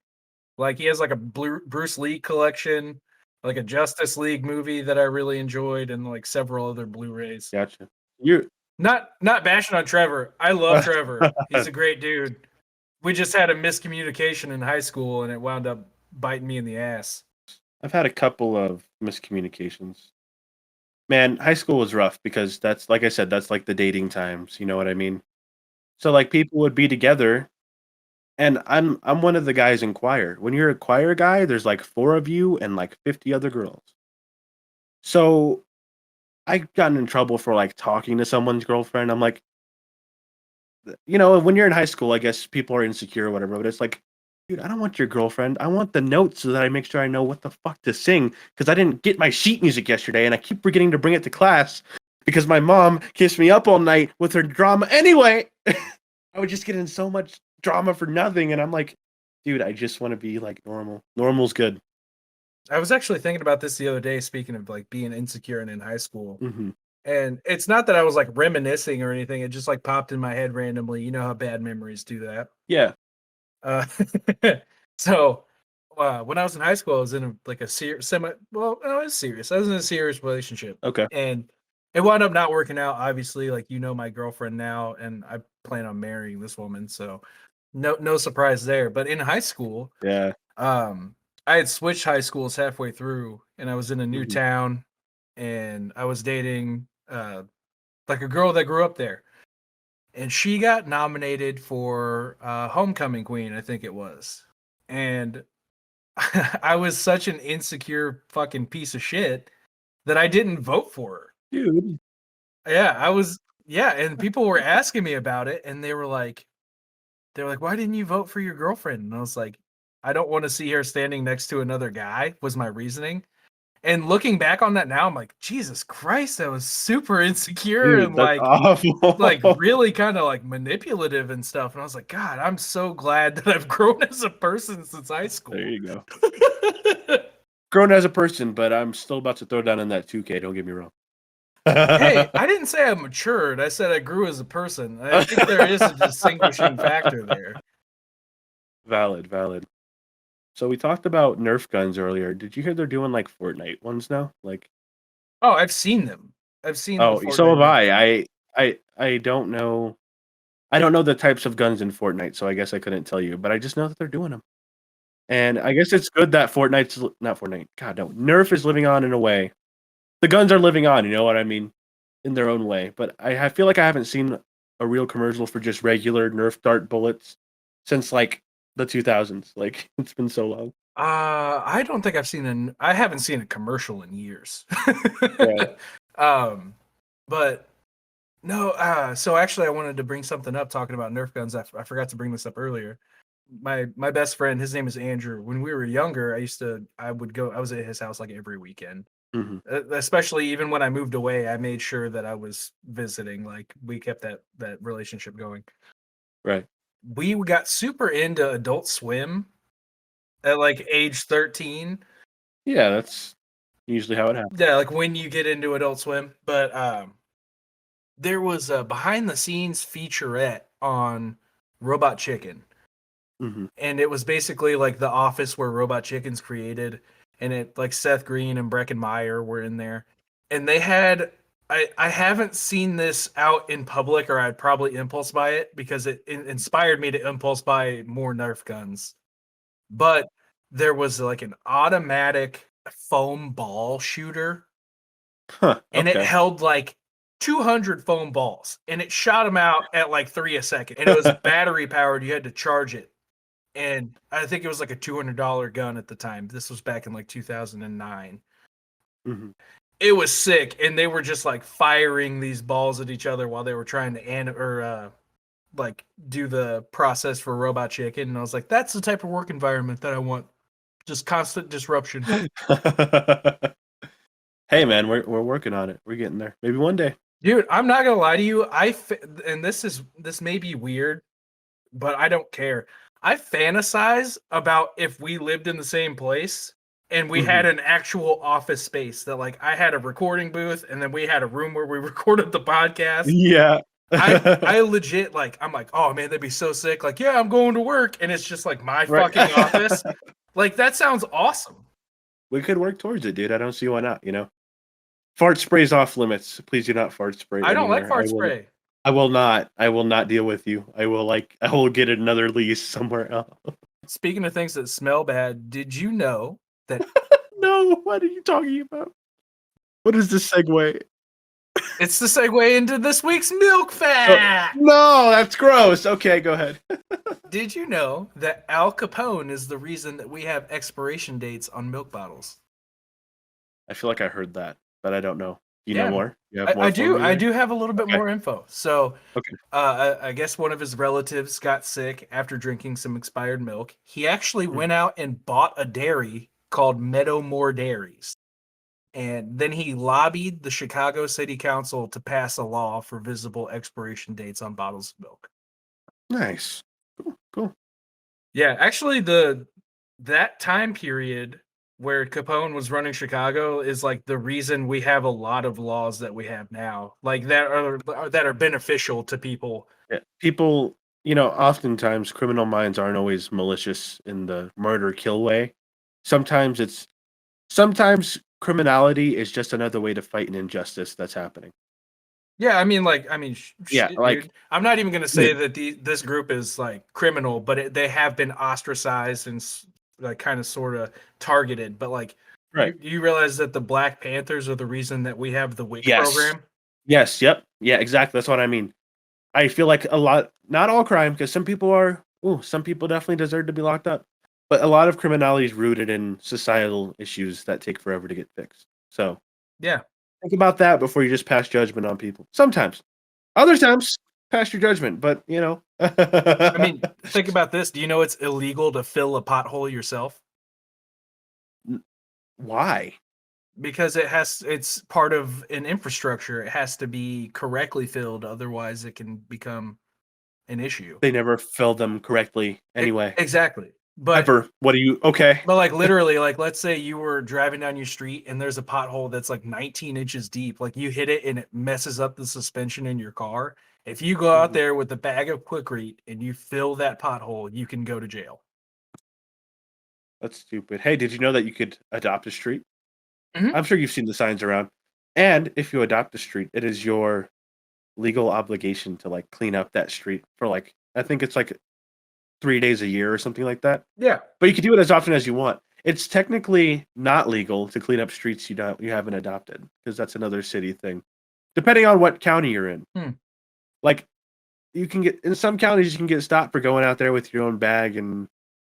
Like he has like a Bruce Lee collection, like a Justice League movie that I really enjoyed, and like several other Blu-rays. gotcha. You're Not bashing on Trevor. I love Trevor. He's a great dude. We just had a miscommunication in high school, and it wound up biting me in the ass. I've had a couple of miscommunications. Man, high school was rough because that's like I said, that's like the dating times, you know what I mean? So, like, people would be together, and I'm one of the guys in choir. When you're a choir guy, there's, like, 4 of you and, like, 50 other girls. So, I gotten in trouble for, like, talking to someone's girlfriend. I'm like, you know, when you're in high school, I guess people are insecure or whatever, but it's like, dude, I don't want your girlfriend. I want the notes so that I make sure I know what the fuck to sing because I didn't get my sheet music yesterday and I keep forgetting to bring it to class because my mom kissed me up all night with her drama. Anyway, I would just get in so much drama for nothing. And I'm like, dude, I just want to be like normal. Normal's good. I was actually thinking about this the other day, speaking of like being insecure and in high school. Hmm. And it's not that I was like reminiscing or anything. It just like popped in my head randomly. You know how bad memories do that. Yeah. Uh, so when I was in high school, I was in like a semi. Well, no, it's serious. I was in a serious relationship, Okay. and it wound up not working out. Obviously, like you know my girlfriend now, and I plan on marrying this woman. So no surprise there. But in high school, Yeah. um, I had switched high schools halfway through, and I was in a new Hmm. town, and I was dating like a girl that grew up there, and she got nominated for homecoming queen, I think it was, and I was such an insecure fucking piece of shit that I didn't vote for her. Dude. Yeah, I was. Yeah, and people were asking me about it, and they were like, "Why didn't you vote for your girlfriend?" And I was like, "I don't want to see her standing next to another guy." Was my reasoning. And looking back on that now, I'm like, Jesus Christ, I was super insecure and Dude, that's like awful. really kind of like manipulative and stuff. And I was like, God, I'm so glad that I've grown as a person since high There school. you go. Grown as a person, but I'm still about to throw down in that 2K. Don't get me wrong. Hey, I didn't say I matured. I said I grew as a person. I think there is a distinguishing factor there. Valid, valid. So we talked about Nerf guns earlier. Did you hear they're doing like Fortnite ones now? Like, Oh, I've seen them. I've seen the oh, so Fortnite have Nerf I. guns. I don't know. I don't know the types of guns in Fortnite, so I guess I couldn't tell you. But I just know that they're doing them, and I guess it's good that not Fortnite. God no, Nerf is living on in a way. The guns are living on. You know what I mean? In their own way. But I feel like I haven't seen a real commercial for just regular Nerf dart bullets since like the 2000s. Like it's been so long. I don't think I haven't seen a commercial in years. Right. um, but no, so actually I wanted to bring something up talking about Nerf guns. I forgot to bring this up earlier. My best friend, his name is Andrew. When we were younger, I was at his house like every weekend. Hmm. Especially even when I moved away, I made sure that I was visiting. Like we kept that relationship going. Right. We got super into Adult Swim at like age 13. Yeah, that's usually how it happens. Yeah, like when you get into Adult Swim. But there was a behind the scenes featurette on Robot Chicken. Hmm. And it was basically like the office where Robot Chicken's created. And it like Seth Green and Breckin Meyer were in there. And they had I haven't seen this out in public, or I'd probably impulse buy it because it inspired me to impulse buy more Nerf guns. But there was like an automatic foam ball shooter, Huh. and it Okay. held like 200 foam balls, and it shot them out at like 3 a second, and it was battery powered. You had to charge it, and I think it was like a $200 gun at the time. This was back in like 2009. Hmm. It was sick, and they were just like firing these balls at each other while they were trying to like do the process for Robot Chicken. And I was like, that's the type of work environment that I want. Just constant disruption. Hey man, we're working on it. We're getting there. Maybe one day. Dude, I'm not gonna lie to you. And this may be weird, but I don't care. I fantasize about if we lived in the same place and we Hmm. had an actual office space that like I had a recording booth and then we had a room where we recorded the podcast. Yeah. I legit like I'm like, oh man, that'd be so sick. Like, yeah, I'm going to work and it's just like my Right. fucking office. Like that sounds awesome. We could work towards it, dude. I don't see why not, you know? Fart spray's off limits. Please do not fart spray I don't like anywhere. I fart will spray. I will not. I will not deal with you. I will get another lease somewhere else. Speaking of things that smell bad, did you know that No, what are you talking about? What is this segue? it's the segue into this week's milk Oh, fact? no, that's gross. Okay, go ahead. Did you know that Al Capone is the reason that we have expiration dates on milk bottles? I feel like I heard that, but I don't know. You know Yeah, more? You have more I for do. me I there? do have a little bit Okay. more info. So, Okay. I guess one of his relatives got sick after drinking some expired milk. He actually Mm. went out and bought a dairy called Meadowmore Dairies. And then he lobbied the Chicago City Council to pass a law for visible expiration dates on bottles of milk. Nice. Cool. Cool. Yeah, actually that time period where Capone was running Chicago is like the reason we have a lot of laws that we have now. Like that are beneficial to people. Yeah. People, oftentimes criminal minds aren't always malicious in the murder kill way. Sometimes sometimes criminality is just another way to fight an injustice that's happening. Yeah, Yeah, shit, like dude. I'm not even gonna yeah, say that this group is like criminal, but they have been ostracized and like kind of sort of targeted. But like, right. you realize that the Black Panthers are the reason that we have the WIC Yes. program? Yes, yep. Yeah, exactly. That's what I mean. I feel like a lot not all crime, because some people definitely deserve to be locked up, but a lot of criminality is rooted in societal issues that take forever to get fixed. So, Yeah. think about that before you just pass judgment on people. Sometimes. Other times, pass your judgment, but, I mean, think about this. Do you know it's illegal to fill a pothole yourself? N why? Because it's part of an infrastructure. It has to be correctly filled, otherwise it can become an issue. They never fill them correctly anyway. Exactly. But Ever. What are you okay. like literally, like let's say you were driving down your street and there's a pothole that's like 19 inches deep. Like you hit it and it messes up the suspension in your car. If you go out Mhm. there with a bag of Quikrete and you fill that pothole, you can go to jail. That's stupid. Hey, did you know that you could adopt a street? Mhm. I'm sure you've seen the signs around. And if you adopt a street, it is your legal obligation to, like, clean up that street for, like I think it's, like, 3 days a year or something like that. Yeah. But you can do it as often as you want. It's technically not legal to clean up streets you haven't adopted, because that's another city thing, depending on what county you're in. Hmm. Like, you can get in some counties, you can get stopped for going out there with your own bag and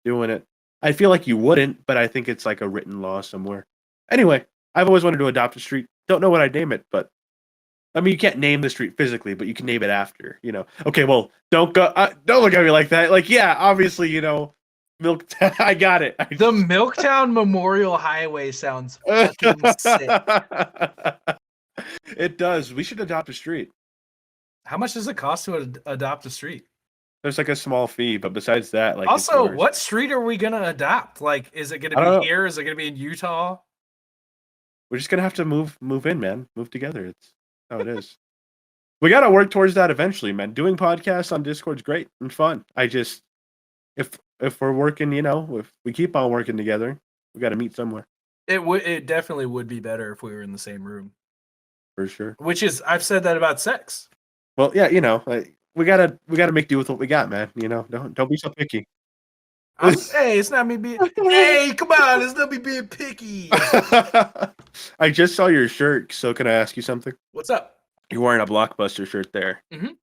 doing it. I feel like you wouldn't, but I think it's like a written law somewhere. Anyway, I've always wanted to adopt a street. Don't know what I'd name it, but I mean, you can't name the street physically, but you can name it after. Okay, well, don't look at me like that. Like, yeah, obviously, Milktown. I got it. The Milktown Memorial Highway sounds fucking sick. It does. We should adopt a street. How much does it cost to adopt a street? There's like a small fee, but besides that, like it's Also, yours. what street are we gonna adopt? Like, is it gonna I don't be know. here? Is it gonna be in Utah? We're just gonna have to move in, man. Move together. It's how it is. We gotta work towards that eventually, man. Doing podcasts on Discord's great and fun. If we're working, if we keep on working together, we gotta meet somewhere It definitely would be better if we were in the same room. for sure. Which is I've said that about sex. Well, yeah, like, we gotta make do with what we got, man. Don't be so picky. Hey, it's not me being hey, come on, it's not me being picky. I just saw your shirt, so can I ask you something? What's up? You're wearing a Blockbuster shirt there. Mhm.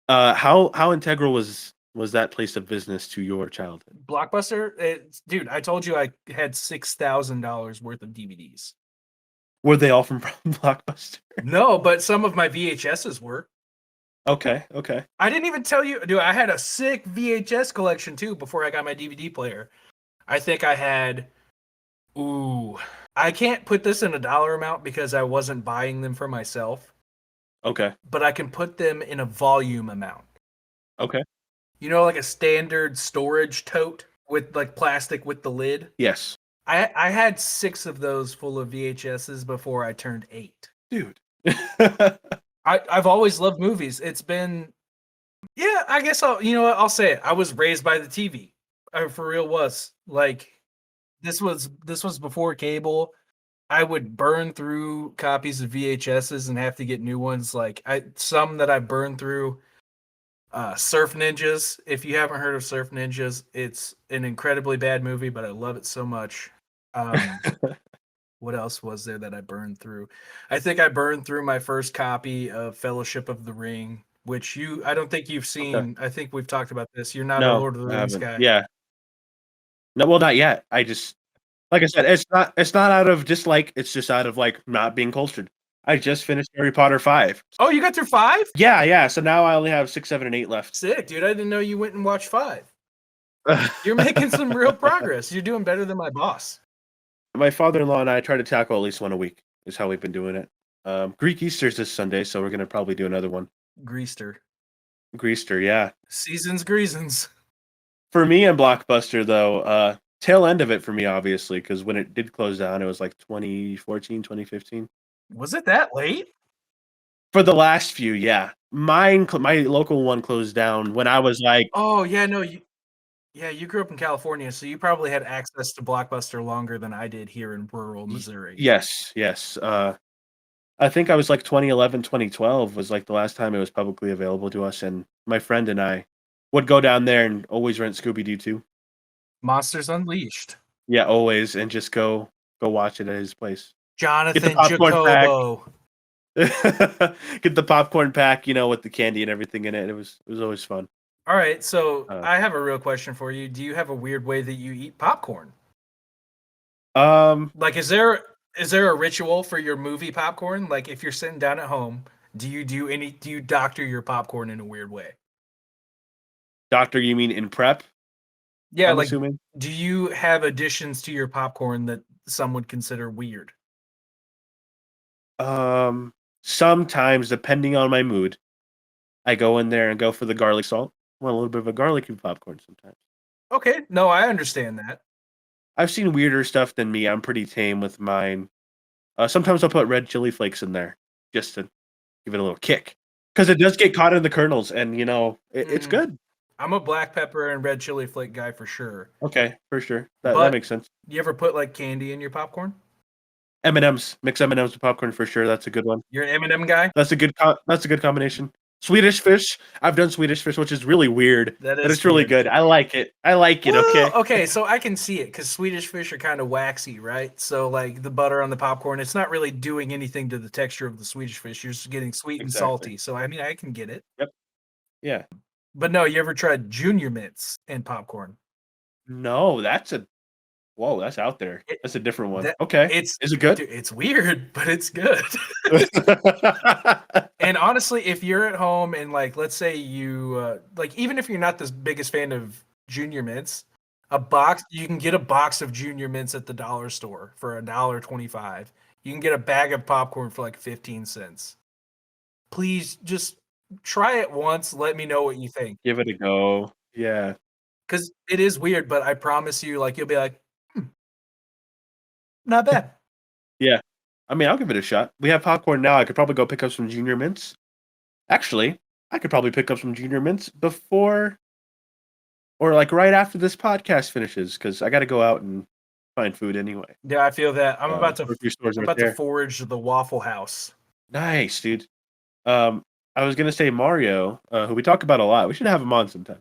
How integral was that place of business to your childhood? Blockbuster, dude, I told you I had $6,000 worth of DVDs. Were they all from Blockbuster? No, but some of my VHSs were. Okay, okay. I didn't even tell you, dude. I had a sick VHS collection too before I got my DVD player. I think I had, I can't put this in a dollar amount because I wasn't buying them for myself, Okay, but I can put them in a volume amount. okay. You know, like a standard storage tote with like plastic with the lid. Yes. I had 6 of those full of VHSs before I turned 8. Dude. I've always loved movies. It's been, yeah, I guess I'll say it. I was raised by the TV. I for real was. Like this was before cable. I would burn through copies of VHSs and have to get new ones. Like some that I burned through. Surf Ninjas. If you haven't heard of Surf Ninjas, it's an incredibly bad movie, but I love it so much. What else was there that I burned through? I think I burned through my first copy of Fellowship of the Ring, which I don't think you've Okay. seen. I think we've talked about this. You're not a No, Lord of the I Rings haven't. guy. Yeah. No, well, not yet. I just like I said, it's not out of dislike, it's just out of, like, not being cultured. I just finished Harry Potter 5. Oh, you got through 5? Yeah, so now I only have 6, 7, and 8 left. Sick, dude. I didn't know you went and watched 5. You're making some real progress. You're doing better than my boss. My father-in-law and I try to tackle at least one a week, is how we've been doing it. Greek Easter's this Sunday, so we're gonna probably do another one. Greaster. Greaster, yeah. Seasons Greasons. For me and Blockbuster, though, tail end of it for me, obviously, because when it did close down, it was, like, 2014, 2015. Was it that late? For the last few, yeah. My local one closed down when I was, like Oh, yeah, no, you grew up in California, so you probably had access to Blockbuster longer than I did here in rural y Missouri. yes. I think I was, like, 2011, 2012 was, like, the last time it was publicly available to us, and my friend and I would go down there and always rent Scooby-Doo 2. Monsters Unleashed. Yeah, always, and just go watch it at his place. Get the Jonathan popcorn pack. Jacobo. Get the popcorn pack, with the candy and everything in it. It was always fun. All right, so Uh, I have a real question for you. Do you have a weird way that you eat popcorn? um, Like, is there a ritual for your movie popcorn? Like, if you're sitting down at home, do you doctor your popcorn in a weird way? doctor, you mean in prep, Yeah, I'm like, assuming? do you have additions to your popcorn that some would consider weird? Um, Sometimes, depending on my mood, I go in there and go for the garlic salt. Want a little bit of a garlicky popcorn sometimes. Okay, no, I understand that. I've seen weirder stuff than me. I'm pretty tame with mine. Sometimes I'll put red chili flakes in there just to give it a little kick because it does get caught in the kernels, and it's Mm, good. I'm a black pepper and red chili flake guy for sure. Okay, for sure. That But makes sense. you ever put like candy in your popcorn? M&Ms, mix M&Ms with popcorn for sure. That's a good one. You're an M&M guy? That's a good combination. Swedish Fish. I've done Swedish Fish, which is really weird, That but is it's really weird. good. I like it. Well, Okay. okay, so I can see it because Swedish fish are kind of waxy, right? So like the butter on the popcorn, it's not really doing anything to the texture of the Swedish fish. You're just getting sweet and Exactly. salty. So I mean, I can get it. Yep. Yeah. But no, you ever tried Junior Mints and popcorn? No, whoa, that's out there. It, That's a different one. that Okay. it's Is it good? dude, it's weird, but it's good. And honestly, if you're at home and like, let's say you like, even if you're not the biggest fan of Junior Mints, you can get a box of Junior Mints at the dollar store for $1.25. You can get a bag of popcorn for like 15 cents. Please just try it once. Let me know what you think. Give it a go. Yeah. Because it is weird, but I promise you, like, you'll be like, not bad. Yeah. I mean, I'll give it a shot. We have popcorn now. I could probably go pick up some Junior Mints. Actually, I could probably pick up some Junior Mints before or like right after this podcast finishes because I got to go out and find food anyway. Yeah, I feel that. Grocery stores I'm right about to there. forage the Waffle House. Nice, dude. I was gonna say Mario, who we talk about a lot. We should have him on sometime.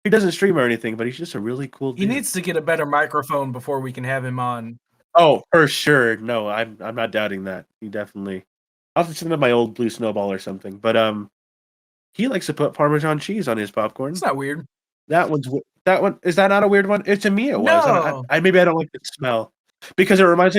He doesn't stream or anything, but he's just a really cool He dude. needs to get a better microphone before we can have him on. Oh, for sure. No, I'm not doubting that. He definitely. I'll have to send him my old blue snowball or something. But he likes to put Parmesan cheese on his popcorn. It's not weird. That one is that not a weird one? To me it was. No. I maybe I don't like the smell because it reminds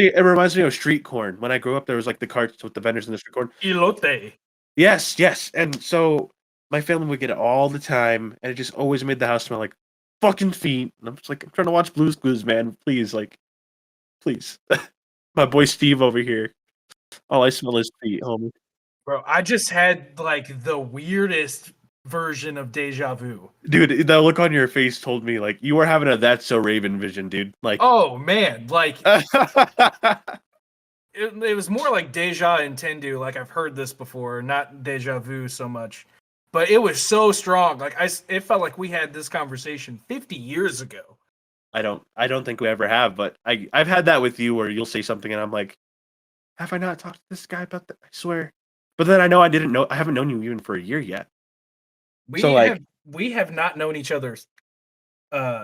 me of street corn. When I grew up, there was like the carts with the vendors in the street corn. Elote. Yes, and so my family would get it all the time, and it just always made the house smell like fucking feet. And I'm just like, I'm trying to watch Blue's Clues, man. Please, please. My boy Steve over here. All I smell is feet, homie. Bro, I just had like the weirdest version of deja vu. Dude, that look on your face told me like you were having a That's So Raven vision, dude. Like, Oh man, like it was more like deja intendu. Like I've heard this before, not deja vu so much. But it was so strong. Like it felt like we had this conversation 50 years ago. I don't think we ever have, but I've had that with you where you'll say something and I'm like, have I not talked to this guy about that? I swear. But then I know I haven't known you even for a year yet. So like, We have not known each other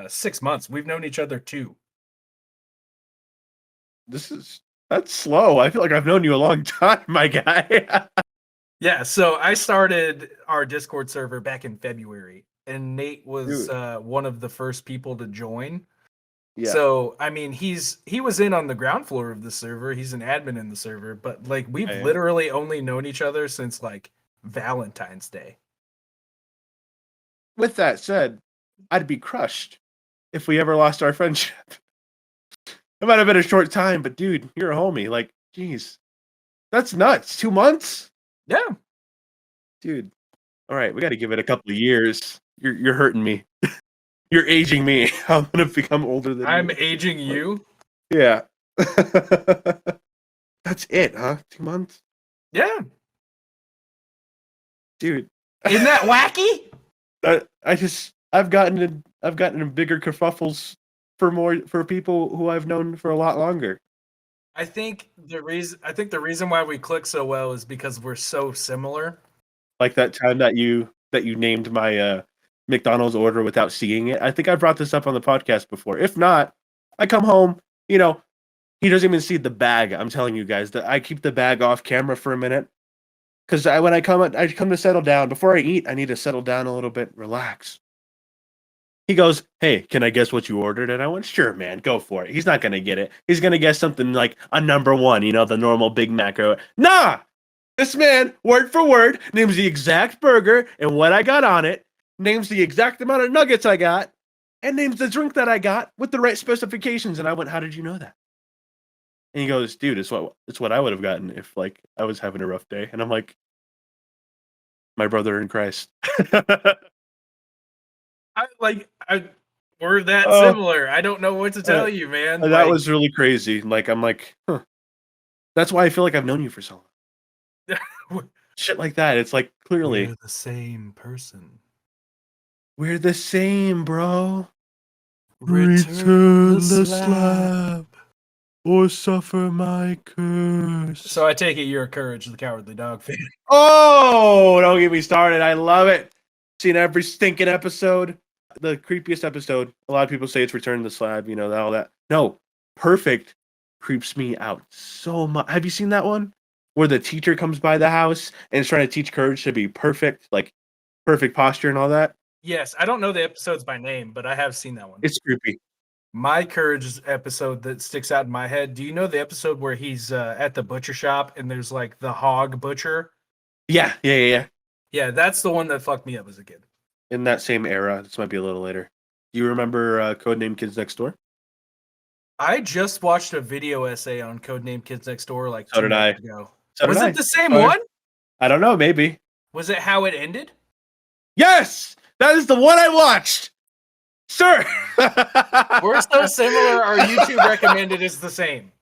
6 months. We've known each other 2. that's slow. I feel like I've known you a long time, my guy. Yeah, so I started our Discord server back in February, and Nate was Dude. one of the first people to join. Yeah. So, I mean, he was in on the ground floor of the server. He's an admin in the server, but like we've literally only known each other since like Valentine's Day. With that said, I'd be crushed if we ever lost our friendship. It might have been a short time, but dude, you're a homie. Like, geez, that's nuts. 2 months, Yeah. dude. All right, we got to give it a couple of years. You're hurting me. You're aging me. I'm gonna become older than I'm you. aging you. Yeah. That's it, huh? 2 months, Yeah. dude. Isn't that wacky? I've gotten in bigger kerfuffles for people who I've known for a lot longer. I think the reason why we click so well is because we're so similar. Like that time that you named my McDonald's order without seeing it. I think I brought this up on the podcast before. If not, I come home, he doesn't even see the bag. I'm telling you guys that I keep the bag off camera for a minute. Because when I come to settle down. Before I eat, I need to settle down a little bit, relax. He goes, "Hey, can I guess what you ordered?" And I went, "Sure, man, go for it." He's not gonna get it. He's gonna guess something like a number one, the normal Big Mac. Nah, this man, word for word, names the exact burger and what I got on it, names the exact amount of nuggets I got, and names the drink that I got with the right specifications. And I went, "How did you know that?" And he goes, "Dude, it's what I would have gotten if like I was having a rough day." And I'm like, "My brother in Christ." We're that Oh, similar. I don't know what to tell you, man. that was really crazy. Like I'm like, huh. That's why I feel like I've known you for so long. Shit like that. It's like clearly we're the same person. We're the same, bro. Return the slab. or suffer my curse. So I take it you're a Courage the Cowardly Dog fan. Oh, don't get me started. I love it. Seen every stinking episode. The creepiest episode. A lot of people say it's Return to the Slab, all that. No, Perfect creeps me out so much. Have you seen that one? Where the teacher comes by the house and is trying to teach Courage to be perfect, like perfect posture and all that? Yes, I don't know the episodes by name, but I have seen that one. It's creepy. My Courage episode that sticks out in my head. Do you know the episode where he's at the butcher shop and there's like the hog butcher? Yeah. Yeah, that's the one that fucked me up as a kid. In that same era. This might be a little later. Do you remember Codename Kids Next Door? I just watched a video essay on Codename Kids Next Door like So 2 did I. months ago. So Was did I. it the same one? I don't know, maybe. Was it how it ended? Yes! That is the one I watched! Sir! We're so similar, our YouTube recommended is the same.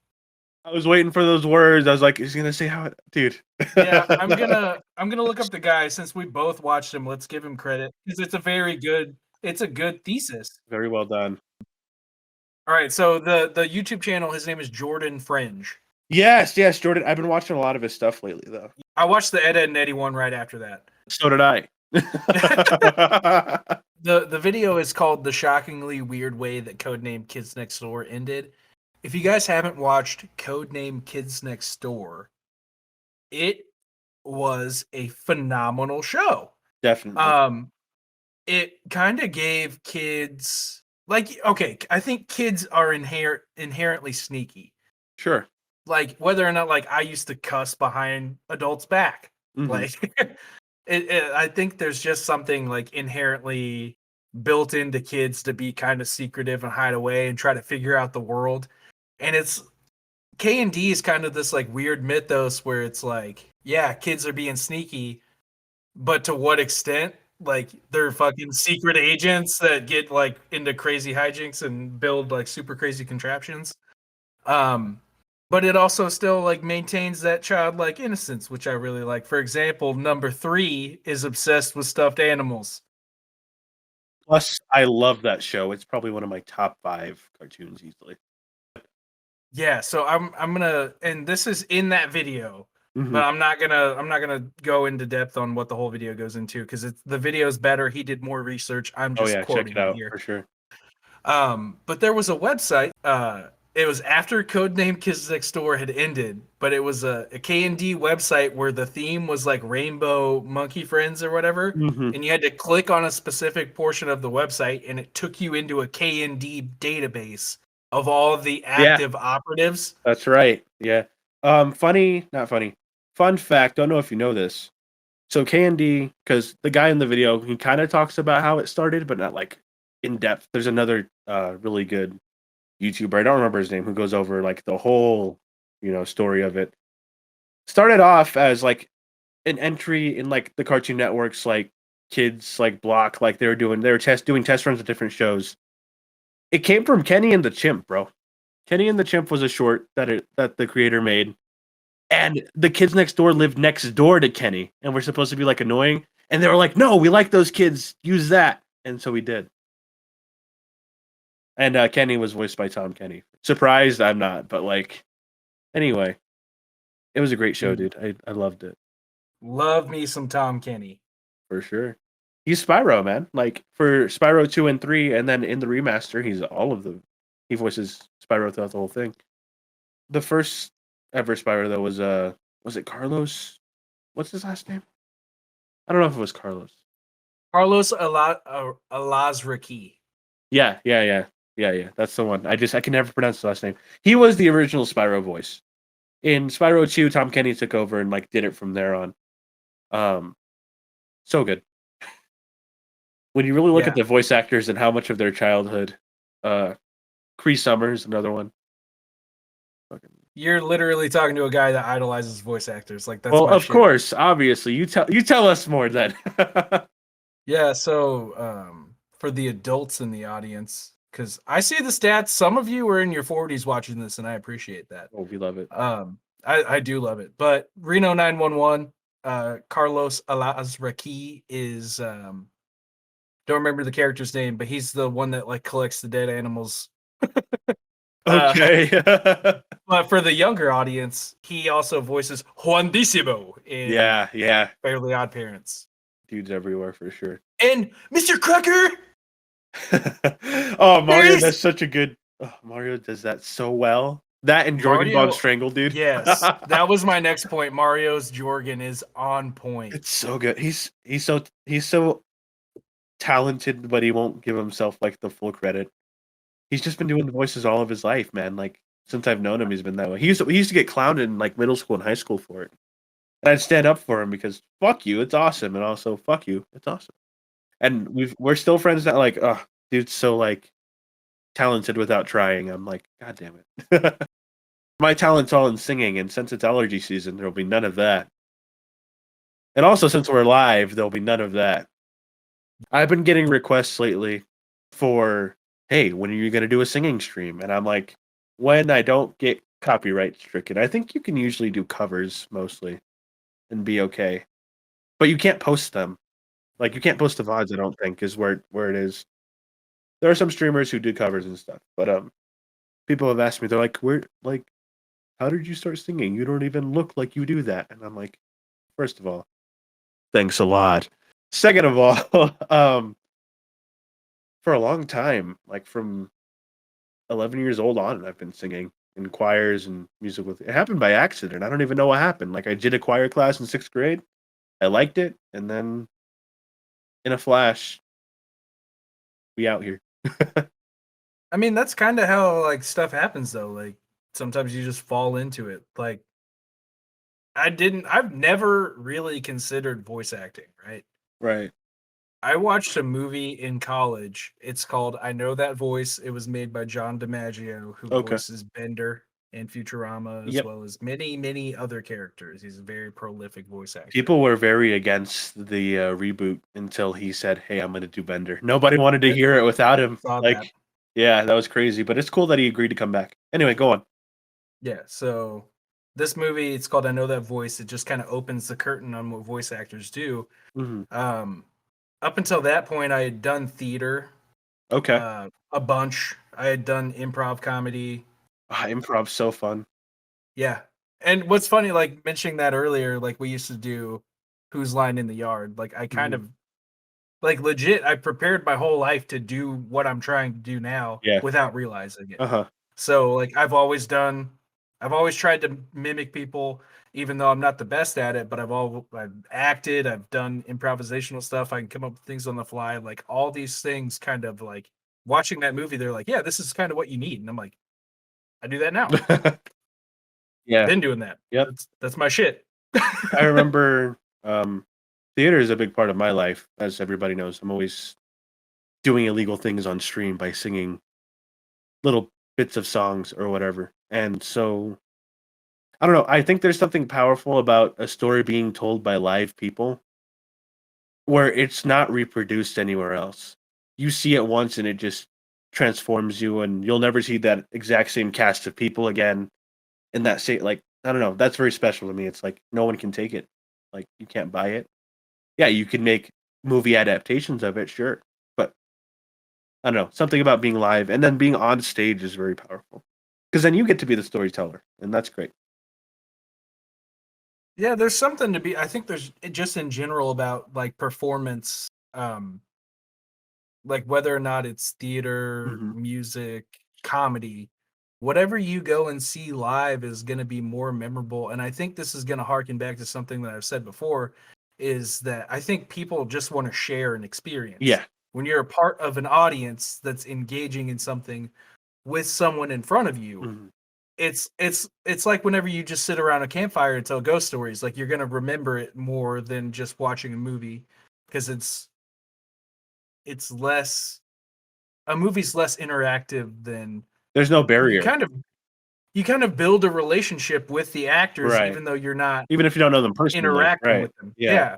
I was waiting for those words. I was like, is he gonna say how it, dude? Yeah, I'm gonna look up the guy since we both watched him. Let's give him credit because it's a good thesis. Very well done. All right, so the YouTube channel, his name is Jordan Fringe. Yes, Jordan. I've been watching a lot of his stuff lately, though. I watched the Ed, Edd n Eddy one right after that. So did I. The video is called "The Shockingly Weird Way That Codename Kids Next Door Ended." If you guys haven't watched Codename Kids Next Door, it was a phenomenal show. Definitely. It kind of gave kids I think kids are inherently sneaky. Sure. Like whether or not I used to cuss behind adults' back. Mm-hmm. Like I think there's just something like inherently built into kids to be kind of secretive and hide away and try to figure out the world. And it's K&D is kind of this like weird mythos where it's like, yeah, kids are being sneaky, but to what extent? Like they're fucking secret agents that get like into crazy hijinks and build like super crazy contraptions. But it also still like maintains that childlike innocence, which I really like. For example, number 3 is obsessed with stuffed animals. Plus, I love that show. It's probably one of my top 5 cartoons easily. Yeah, so I'm gonna, and this is in that video, Mhm. but I'm not gonna go into depth on what the whole video goes into because it's the video's better. He did more research. I'm Oh, just yeah, check quoting it it out here. for sure. But there was a website. It was after Codename Kids Next Door had ended, but it was a K&D website where the theme was like Rainbow Monkey Friends or whatever, Mhm. and you had to click on a specific portion of the website, and it took you into a K&D database of all of the Yeah, active operatives. that's right, yeah. Funny not funny, fun fact, don't know if you know this. So K&D, because the guy in the video, he kinda talks about how it started, but not, like, in depth. There's another, really good YouTuber, I don't remember his name, who goes over, like, the whole, story of it. Started off as, like, an entry in, like, the Cartoon Network's, like, kids, like, block, like, they were doing test runs at different shows. It came from Kenny and the Chimp, bro. Kenny and the Chimp was a short that the creator made, and the kids next door lived next door to Kenny, and were supposed to be, like, annoying, and they were like, "No, we like those kids, use that," and so we did. And, Kenny was voiced by Tom Kenny. Surprised? I'm not, but, like, anyway, it was a great show, Mm, dude. I loved it, Love me some Tom Kenny. for sure. He's Spyro, man. Like, for Spyro 2 and 3, and then in the remaster, he's all of them. He voices Spyro throughout the whole thing. The first ever Spyro, though, was it Carlos? What's his last name? I don't know if it was Carlos. Carlos Alazraki. Yeah, yeah, yeah. Yeah, yeah, that's the one. I can never pronounce the last name. He was the original Spyro voice. In Spyro 2, Tom Kenny took over and, like, did it from there on. Um, so good. When you really look at Yeah, the voice actors and how much of their childhood, uh, Cree Summers, another one. Fucking you're literally talking to a guy that idolizes voice actors. Like that's well, my of shit. course, obviously, you tell us more then. Yeah, so for the adults in the audience, because I see the stats, some of you are in your 40s watching this, and I appreciate that. Oh, we love it. I do love it. But Reno 911, Carlos Alazraki is don't remember the character's name, but he's the one that like collects the dead animals. Uh, Okay. but for the younger audience, he also voices Juandissimo in Yeah, yeah. Fairly Odd Parents. Dudes everywhere for sure. And Mr. Cracker, Oh, there Mario is does such a good Mario does that so well. That and Jorgen Von Mario. Strangle, dude. Yes, that was my next point. Mario's Jorgen is on point. It's so good. He's so talented, but he won't give himself, like, the full credit. He's just been doing the voices all of his life, man, like, since I've known him, he's been that way. He used to get clowned in, like, middle school and high school for it. And I'd stand up for him because, "Fuck you, it's awesome," and also, "Fuck you, it's awesome." And we're still friends now, like, "Ugh, dude's so, like, talented without trying." I'm like, "God damn it." My talent's all in singing, and since it's allergy season, there'll be none of that. And also, since we're live, there'll be none of that. I've been getting requests lately for, "Hey, when are you gonna do a singing stream?" And I'm like, "When I don't get copyright stricken." I think you can usually do covers mostly and be okay, but you can't post them. Like, you can't post the VODs, I don't think, is where it is. There are some streamers who do covers and stuff, but, people have asked me, they're like, how did you start singing? You don't even look like you do that." And I'm like, "First of all, thanks a lot. Second of all, for a long time, like, from 11 years old on, I've been singing in choirs and musical it happened by accident. I don't even know what happened. Like, I did a choir class in 6th grade. I liked it, and then in a flash, we out here. I mean, that's kind of how like stuff happens though. Like sometimes you just fall into it. Like I've never really considered voice acting, right? Right. I watched a movie in college. It's called I Know That Voice. It was made by John DiMaggio, who Okay. voices Bender in Futurama, as Yep. well as many, many other characters. He's a very prolific voice actor. People were very against the, reboot until he said, "Hey, I'm gonna do Bender." Nobody wanted to Yeah, hear it without him. saw that. Like, yeah, that was crazy, but it's cool that he agreed to come back. Anyway, go on. Yeah, so this movie, it's called I Know That Voice. It just kind of opens the curtain on what voice actors do. Mhm. Um, Up until that point, I had done theater Okay. a bunch. I had done improv comedy. Improv's so fun. Yeah. And what's funny, like mentioning that earlier, like we used to do Whose Line in the Yard. Like I kind Mhm. of like legit, I prepared my whole life to do what I'm trying to do now Yeah. without realizing it. Uh-huh. So like I've always tried to mimic people, even though I'm not the best at it, but I've acted, I've done improvisational stuff, I can come up with things on the fly, like all these things kind of like watching that movie, they're like, yeah, this is kind of what you need. And I'm like, I do that now. Yeah. Been doing that. Yep. That's my shit. I remember, theater is a big part of my life, as everybody knows. I'm always doing illegal things on stream by singing little bits of songs or whatever. And so, I don't know, I think there's something powerful about a story being told by live people where it's not reproduced anywhere else. You see it once and it just transforms you, and you'll never see that exact same cast of people again in that same, like, I don't know, that's very special to me. It's like no one can take it. Like, you can't buy it. Yeah, you can make movie adaptations of it, sure. But I don't know, something about being live and then being on stage is very powerful. Because then you get to be the storyteller, and that's great. Yeah, there's something to be I think there's just in general about like performance, like whether or not it's theater, Mhm. music, comedy, whatever you go and see live is going to be more memorable. And I think this is going to harken back to something that I've said before is that I think people just want to share an experience. Yeah. When you're a part of an audience that's engaging in something with someone in front of you, Mhm. it's like whenever you just sit around a campfire and tell ghost stories, like you're going to remember it more than just watching a movie because it's less a movie's less interactive than There's no you barrier. kind of you kind of build a relationship with the actors Right. even though you're not Even if you don't know them personally. interacting Right. with them. Yeah. Yeah.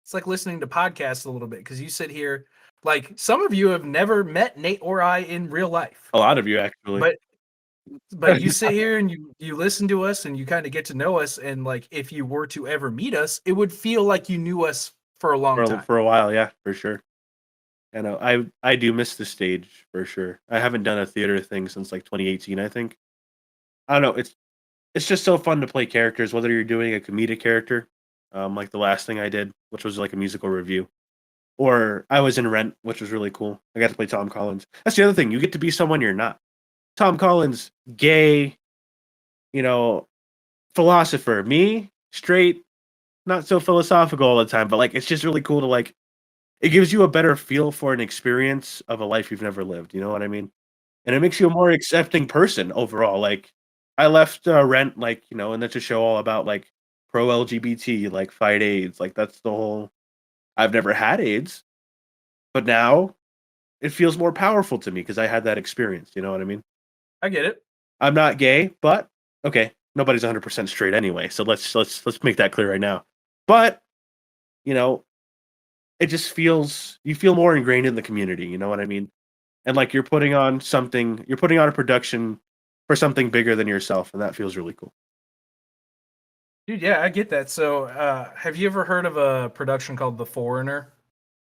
It's like listening to podcasts a little bit because you sit here like some of you have never met Nate or I in real life. A lot of you actually. But you sit here and you listen to us and you kind of get to know us and like if you were to ever meet us, it would feel like you knew us for a long time. For a while, yeah, for sure. I know. I do miss the stage for sure. I haven't done a theater thing since like 2018, I think. I don't know. It's just so fun to play characters, whether you're doing a comedic character, like the last thing I did, which was like a musical review, or I was in Rent, which was really cool. I got to play Tom Collins. That's the other thing. You get to be someone you're not. Tom Collins, gay, you know, philosopher. Me, straight, not so philosophical all the time, but like it's just really cool to like it gives you a better feel for an experience of a life you've never lived, you know what I mean? And it makes you a more accepting person overall, like, I left, Rent, like, and that's a show all about, like, pro LGBT, like, fight AIDS, like, that's the whole I've never had AIDS, but now it feels more powerful to me because I had that experience, you know what I mean? I get it. I'm not gay, but okay, nobody's 100% straight anyway, so let's make that clear right now. But, you know, it just feels you feel more ingrained in the community, you know what I mean? And, like, you're putting on a production for something bigger than yourself, and that feels really cool. Dude, yeah, I get that. So, have you ever heard of a production called The Foreigner?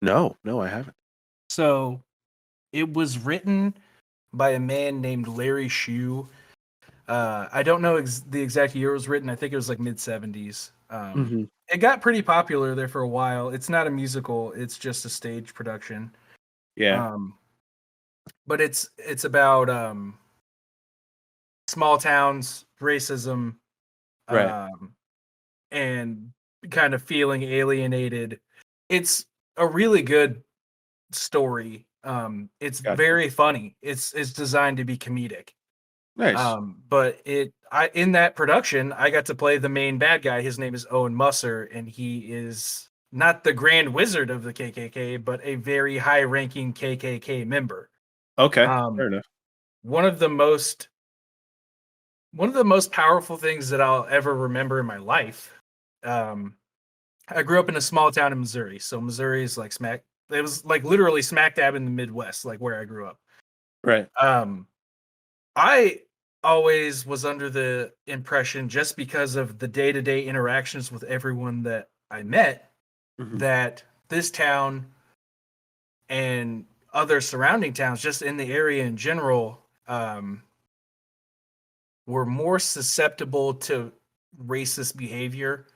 No, no, I haven't. So, it was written by a man named Larry Shue. I don't know the exact year it was written. I think it was like mid 70s. Mhm. It got pretty popular there for a while. It's not a musical; it's just a stage production. Yeah, Um, but it's about small towns, racism, right. um, and kind of feeling alienated. It's a really good story. It's Gotcha. very funny. It's designed to be comedic. Nice. But I in that production, I got to play the main bad guy. His name is Owen Musser, and he is not the Grand Wizard of the KKK, but a very high-ranking KKK member. Okay, Um, fair enough. one of the most one of the most powerful things that I'll ever remember in my life. Um, I grew up in a small town in Missouri, so Missouri is like smack. It was like literally smack dab in the Midwest, like where I grew up. Right. Um, I always was under the impression, just because of the day to day interactions with everyone that I met, Mhm. that this town and other surrounding towns, just in the area in general, were more susceptible to racist behavior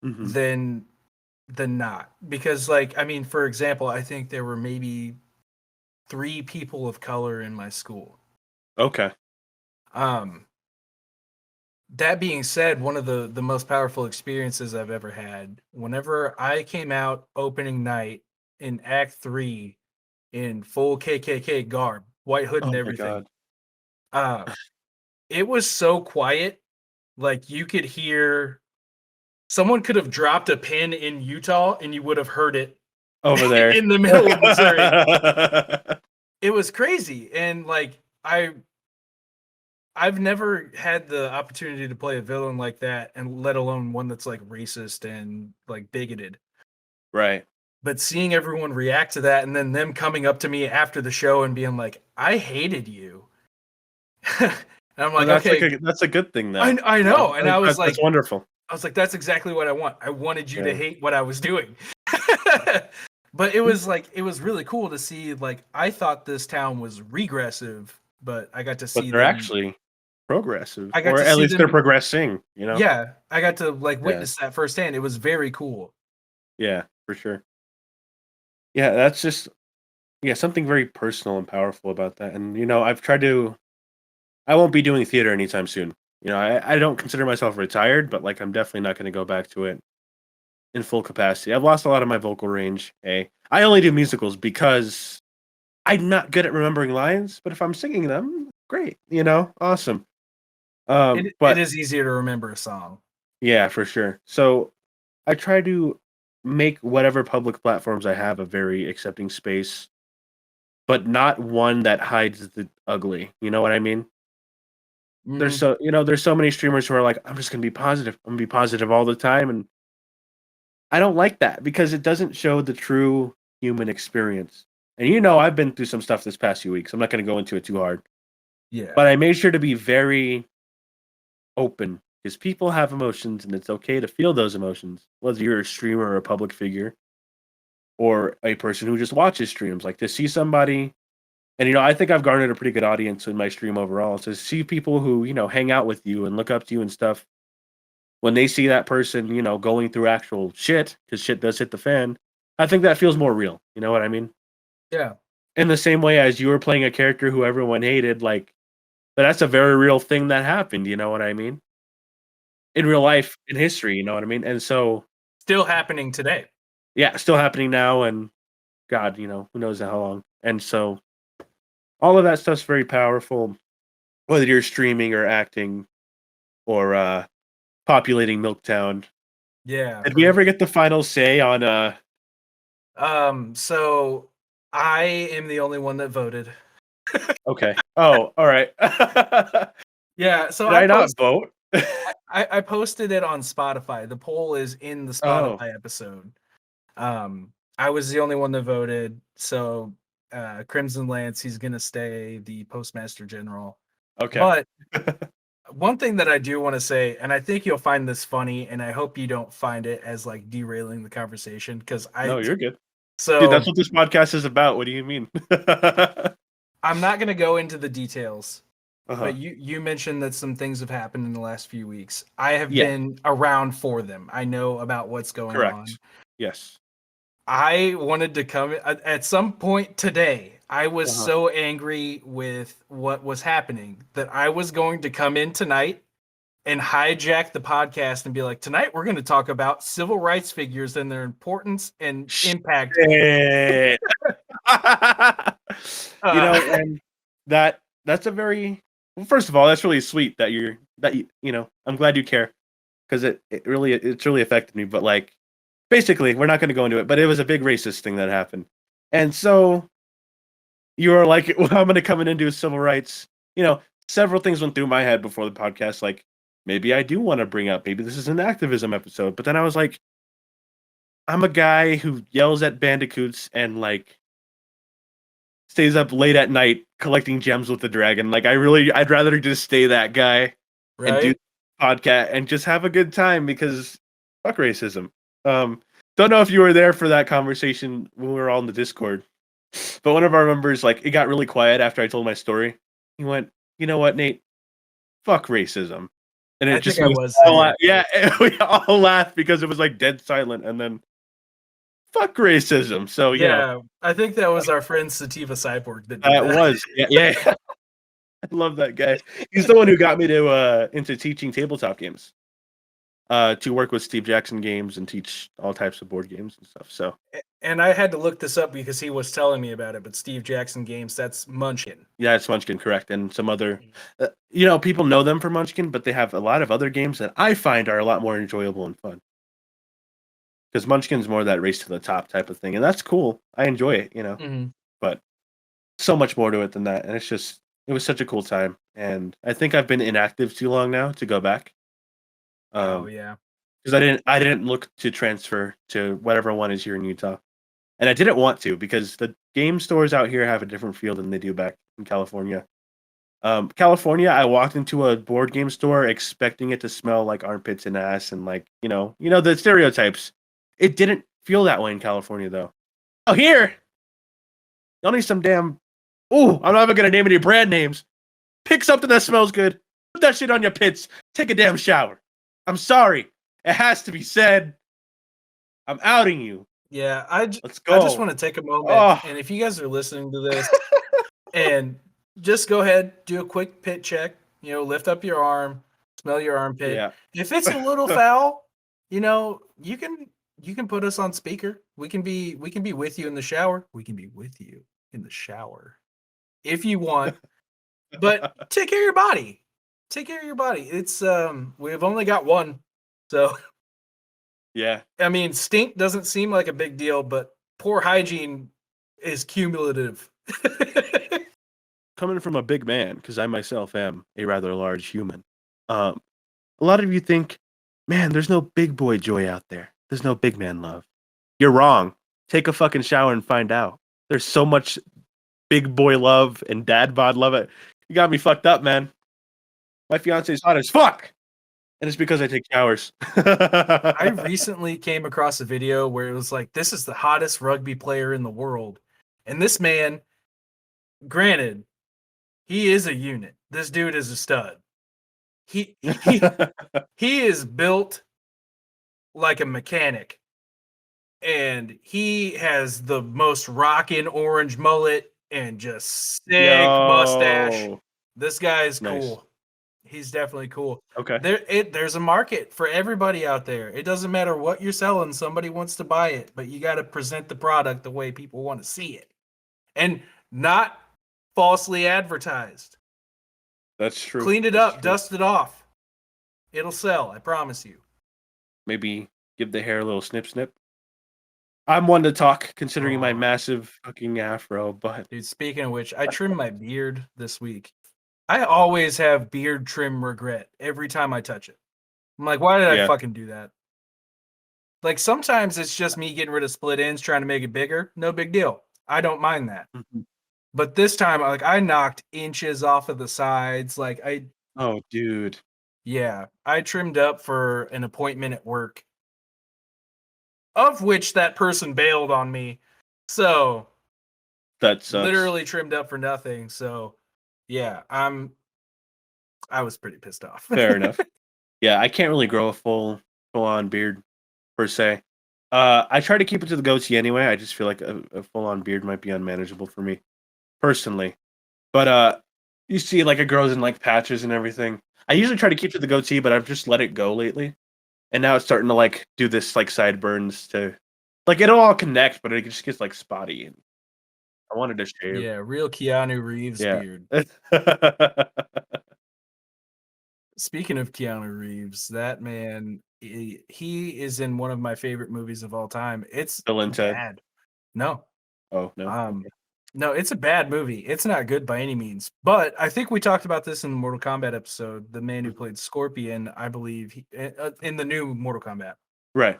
Mm-hmm. than not. Because, like, I mean, for example, I think there were maybe 3 people of color in my school. Okay. That being said, one of the most powerful experiences I've ever had, whenever I came out opening night in Act 3 in full KKK garb, white hood Oh and my everything, god. uh, it was so quiet, like, you could hear someone could have dropped a pin in Utah, and you would have heard it Over there. in the middle of Missouri. It was crazy, and, like, I've never had the opportunity to play a villain like that, and let alone one that's, like, racist and, like, bigoted. Right. But seeing everyone react to that, and then them coming up to me after the show and being like, "I hated you." And I'm Well, like, "Okay." that's a good thing, though. I You know? know, and I was That's like, wonderful. "That's exactly what I want. I wanted you to Yeah. hate what I was doing." But it was, like, it was really cool to see, like, I thought this town was regressive, but I got to But see they're them actually progressive, I got or to at see least they're them progressing, you know? Yeah, I got to, like, Yeah. witness that firsthand. It was very cool. Yeah, for sure. Yeah, that's just something very personal and powerful about that, and, I won't be doing theater anytime soon. I don't consider myself retired, but, like, I'm definitely not gonna go back to it in full capacity. I've lost a lot of my vocal range, I only do musicals because I'm not good at remembering lines, but if I'm singing them, great, awesome. It But is easier to remember a song. yeah, for sure. So I try to make whatever public platforms I have a very accepting space, but not one that hides the ugly. You know what I mean? Mhm. There's so many streamers who are like, I'm just gonna be positive. I'm gonna be positive all the time, and I don't like that because it doesn't show the true human experience. And I've been through some stuff this past few weeks. I'm not gonna go into it too hard, Yeah. but I made sure to be very open because people have emotions, and it's okay to feel those emotions, whether you're a streamer or a public figure or a person who just watches streams. Like, to see somebody, and I think I've garnered a pretty good audience in my stream overall. To see people who hang out with you and look up to you and stuff, when they see that person going through actual shit, because shit does hit the fan, I think that feels more real. You know what I mean? Yeah. In the same way as you were playing a character who everyone hated, like, but that's a very real thing that happened. You know what I mean? In real life, in history. You know what I mean? And so, Still happening today. yeah, still happening now, and God, who knows how long. And so, all of that stuff's very powerful, whether you're streaming or acting or populating Milktown. Yeah, Did we for ever get the final say on so I am the only one that voted. okay. Oh, all right. Yeah, so Did I not vote? I posted it on Spotify. The poll is in the Oh, Spotify episode. I was the only one that voted, so Crimson Lance, he's gonna stay the Postmaster General. okay. But one thing that I do want to say, and I think you'll find this funny, and I hope you don't find it as like derailing the conversation, because No, you're good. Dude, that's so what this podcast is about. What do you mean? I'm not gonna go into the details, but Uh-huh. you mentioned that some things have happened in the last few weeks. I have Yeah, been around for them. I know about what's going on. correct. Yes. I wanted to come at some point today. I was Uh-huh. so angry with what was happening that I was going to come in tonight and hijack the podcast and be like, tonight we're going to talk about civil rights figures and their importance and impact. Shit. Uh, And that's a very well, first of all, that's really sweet that I'm glad you care, because it's really affected me. But, like, basically, we're not going to go into it, but it was a big racist thing that happened, and so you were like, well, I'm going to come in and do civil rights. Several things went through my head before the podcast, like, maybe I do want to bring up, maybe this is an activism episode, but then I was like, I'm a guy who yells at bandicoots and, like, stays up late at night collecting gems with the dragon. Like, I'd rather just stay that guy and do right? podcast and just have a good time, because fuck racism. Um, don't know if you were there for that conversation when we were all in the Discord, but one of our members, like, it got really quiet after I told my story. He went, "You know what, Nate? fuck racism. And I it just think I was was all saying yeah, we all laughed because it was like dead silent, and then fuck racism. So yeah, I think that was our friend Sativa Cyborg that did it that. was yeah. I love that guy. He's the one who got me to into teaching tabletop games. To work with Steve Jackson games and teach all types of board games and stuff. So And I had to look this up because he was telling me about it. But Steve Jackson Games, that's Munchkin. yeah, it's Munchkin, correct, and some other. Mm. People know them for Munchkin, but they have a lot of other games that I find are a lot more enjoyable and fun. Because Munchkin's more that race to the top type of thing, and that's cool. I enjoy it, Mm-hmm. but so much more to it than that, and it was such a cool time, and I think I've been inactive too long now to go back. Oh Um, yeah. because I didn't look to transfer to whatever one is here in Utah. And I didn't want to because the game stores out here have a different feel than they do back in California. California, I walked into a board game store expecting it to smell like armpits and ass and like, the stereotypes. It didn't feel that way in California though. Oh, here, y'all need some damn. Oh, I'm not even gonna name any brand names. Pick something that smells good. Put that shit on your pits. Take a damn shower. I'm sorry. It has to be said. I'm outing you. Yeah, Let's I just go. want to take a moment, Oh, and if you guys are listening to this, and just go ahead, do a quick pit check. Lift up your arm, smell your armpit. yeah. If it's a little foul, you can put us on speaker. We can be with you in the shower. We can be with you in the shower if you want. But take care of your body. Take care of your body. It's we've only got one, so. Yeah. I mean, stink doesn't seem like a big deal, but poor hygiene is cumulative. Coming from a big man, because I myself am a rather large human. A lot of you think, man, there's no big boy joy out there. There's no big man love. You're wrong. Take a fucking shower and find out. There's so much big boy love and dad bod love. It. You got me fucked up, man. My fiance's hot as fuck. And it's because I take showers. I recently came across a video where it was like, this is the hottest rugby player in the world. And this man, granted, he is a unit. This dude is a stud. He he is built like a mechanic. And he has the most rockin' orange mullet and just sick mustache. Yo. This guy is Nice. cool. He's definitely cool. Okay. There's a market for everybody out there. It doesn't matter what you're selling, somebody wants to buy it, but you got to present the product the way people want to see it. And not falsely advertised. That's true. Clean it That's up, true. dust it off. It'll sell, I promise you. Maybe give the hair a little snip snip. I'm one to talk, considering my massive fucking afro, but dude, speaking of which, I trimmed my beard this week. I always have beard trim regret every time I touch it. I'm like, why did I fucking do that? Like, sometimes it's just me getting rid of split ends, trying to make it bigger. No big deal. I don't mind that. Mm-hmm. But this time, like, I knocked inches off of the sides. Like, oh, dude. Yeah, I trimmed up for an appointment at work, of which that person bailed on me. So that sucks. Literally trimmed up for nothing. So yeah, I was pretty pissed off. Fair enough. Yeah, I can't really grow a full on beard per se. I try to keep it to the goatee anyway. I just feel like a full on beard might be unmanageable for me personally. But you see like it grows in like patches and everything. I usually try to keep to the goatee, but I've just let it go lately. And now it's starting to like do this like sideburns to like it'll all connect, but it just gets like spotty. And I wanted to shave. Yeah, real Keanu Reeves beard. Speaking of Keanu Reeves, that man, he is in one of my favorite movies of all time. It's Bill and Ted. bad. No. Oh, no. Okay. No, it's a bad movie. It's not good by any means. But I think we talked about this in the Mortal Kombat episode. The man who played Scorpion, I believe, in the new Mortal Kombat. Right.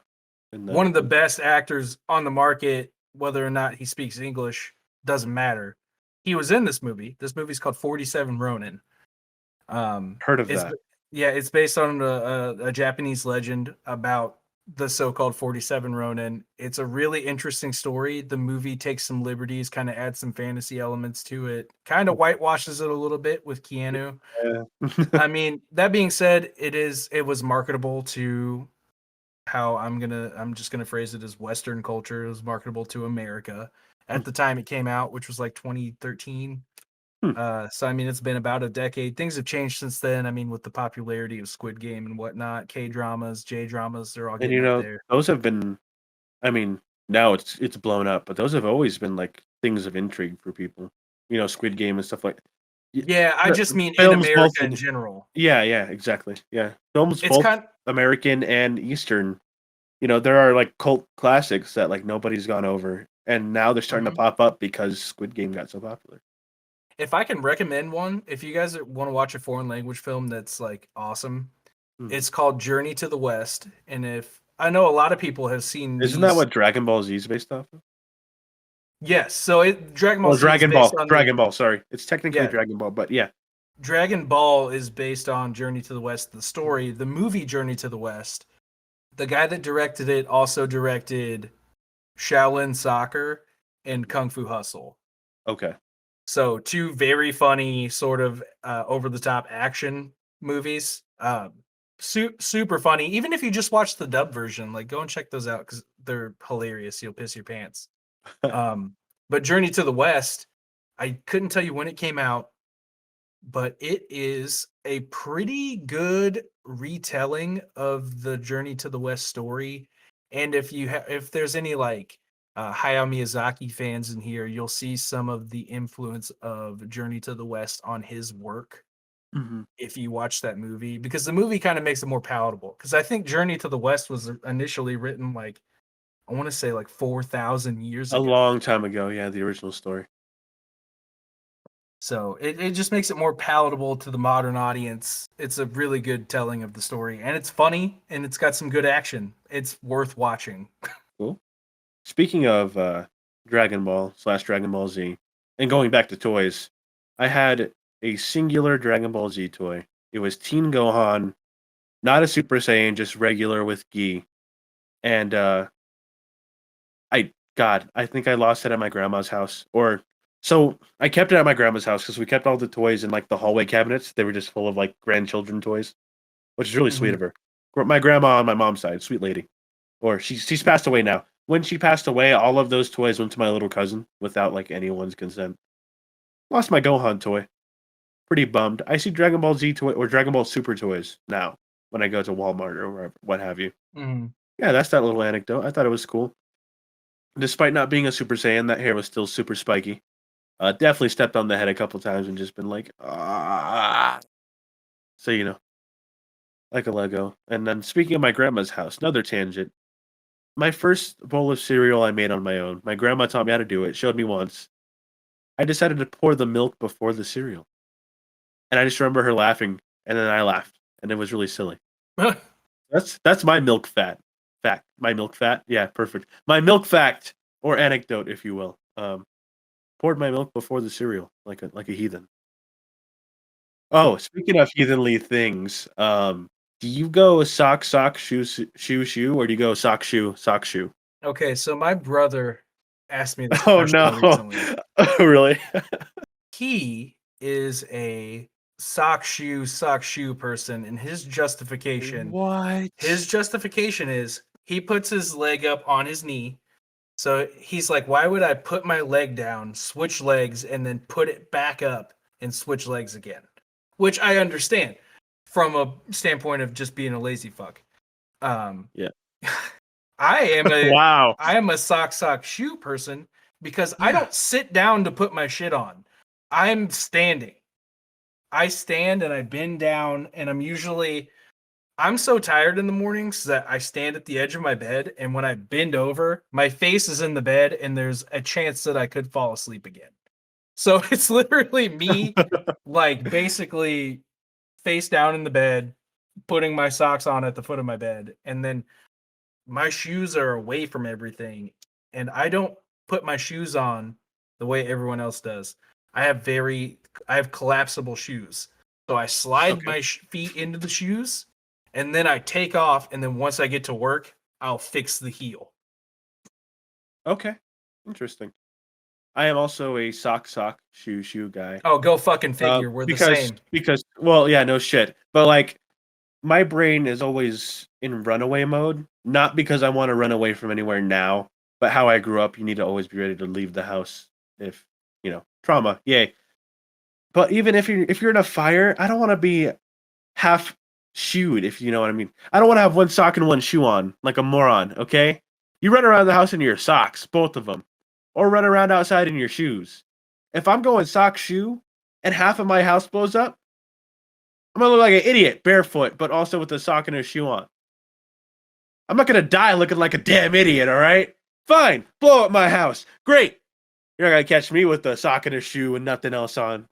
One of the best actors on the market, whether or not he speaks English, doesn't matter. He was in this movie. This movie's called 47 Ronin. Heard of that. Yeah, it's based on a Japanese legend about the so-called 47 Ronin. It's a really interesting story. The movie takes some liberties, kind of adds some fantasy elements to it, kind of whitewashes it a little bit with Keanu. Yeah. I mean, that being said, it was marketable to how I'm just gonna phrase it as Western culture. It was marketable to America at the time it came out, which was like 2013. Hmm. So I mean, it's been about a decade. Things have changed since then. I mean, with the popularity of Squid Game and whatnot, K dramas, J dramas, they're all And getting up there. those have been. I mean, now it's blown up, but those have always been like things of intrigue for people. Squid Game and stuff like. Yeah, I The just mean in films both. America in general. Yeah, yeah, exactly. Yeah, films It's both kind American and Eastern. There are like cult classics that like nobody's gone over, and now they're starting to Mhm. pop up because Squid Game got so popular. If I can recommend one, if you guys want to watch a foreign language film that's like awesome, Mhm. it's called Journey to the West. And if I know a lot of people have seen Isn't that these. what Dragon Ball Z is based off of? Yes, so Dragon Ball Well, Z is Dragon based Ball, on the Dragon Ball. Sorry, it's technically yeah, Dragon Ball, but yeah. Dragon Ball is based on Journey to the West, the story. The movie Journey to the West, the guy that directed it also directed Shaolin Soccer and Kung Fu Hustle. Okay. So two very funny, sort of over the top action movies. Super funny. Even if you just watch the dub version, like go and check those out because they're hilarious. You'll piss your pants. But Journey to the West, I couldn't tell you when it came out, but it is a pretty good retelling of the Journey to the West story. And if there's any like Hayao Miyazaki fans in here, you'll see some of the influence of Journey to the West on his work Mhm. if you watch that movie, because the movie kind of makes it more palatable. Because I think Journey to the West was initially written like I want to say like 4,000 years A ago. long time ago, yeah, the original story. So it just makes it more palatable to the modern audience. It's a really good telling of the story, and it's funny, and it's got some good action. It's worth watching. Cool. Speaking of Dragon Ball / Dragon Ball Z, and going back to toys, I had a singular Dragon Ball Z toy. It was Teen Gohan, not a Super Saiyan, just regular with gi. And I think I lost it at my grandma's house. Or so I kept it at my grandma's house because we kept all the toys in like the hallway cabinets. They were just full of like grandchildren toys, which is really sweet Mhm. of her. My grandma on my mom's side, sweet lady. Or she's passed away now. When she passed away, all of those toys went to my little cousin without like anyone's consent. Lost my Gohan toy. Pretty bummed. I see Dragon Ball Z toy or Dragon Ball Super toys now when I go to Walmart or wherever, what have you. Mhm. Yeah, that's that little anecdote. I thought it was cool. Despite not being a Super Saiyan, that hair was still super spiky. Definitely stepped on the head a couple times and just been like, ah. So like a Lego. And then speaking of my grandma's house, another tangent. My first bowl of cereal I made on my own. My grandma taught me how to do it. Showed me once. I decided to pour the milk before the cereal, and I just remember her laughing, and then I laughed, and it was really silly. That's my milk fact. My milk fat. Yeah, perfect. My milk fact or anecdote, if you will. Poured my milk before the cereal, like a heathen. Oh, speaking of heathenly things, do you go sock, shoe, shoe, or do you go sock, shoe? Okay, so my brother asked me this Oh question no! recently. Oh, really? He is a sock shoe person, and his What? justification is he puts his leg up on his knee. So he's like, why would I put my leg down, switch legs, and then put it back up and switch legs again? Which I understand from a standpoint of just being a lazy fuck. Um, Yeah. I am a Wow. I am a sock shoe person because I Yeah. don't sit down to put my shit on. I'm standing. I stand and I bend down, and I'm so tired in the mornings that I stand at the edge of my bed, and when I bend over, my face is in the bed, and there's a chance that I could fall asleep again. So it's literally me, like basically face down in the bed, putting my socks on at the foot of my bed, and then my shoes are away from everything. And I don't put my shoes on the way everyone else does. I have collapsible shoes. So I slide Okay. my feet into the shoes and then I take off. And then once I get to work, I'll fix the heel. Okay, interesting. I am also a sock shoe guy. Oh, go fucking figure. We're the same. Because well, yeah, no shit. But like my brain is always in runaway mode, not because I want to run away from anywhere now, but how I grew up, you need to always be ready to leave the house if, trauma. Yay. But even if you're in a fire, I don't want to be half shoed, if you know what I mean. I don't want to have one sock and one shoe on like a moron, okay? You run around the house in your socks, both of them, or run around outside in your shoes. If I'm going sock shoe and half of my house blows up, I'm gonna look like an idiot, barefoot, but also with a sock and a shoe on. I'm not gonna die looking like a damn idiot, all right? Fine, blow up my house. Great. You're not gonna catch me with a sock and a shoe and nothing else on.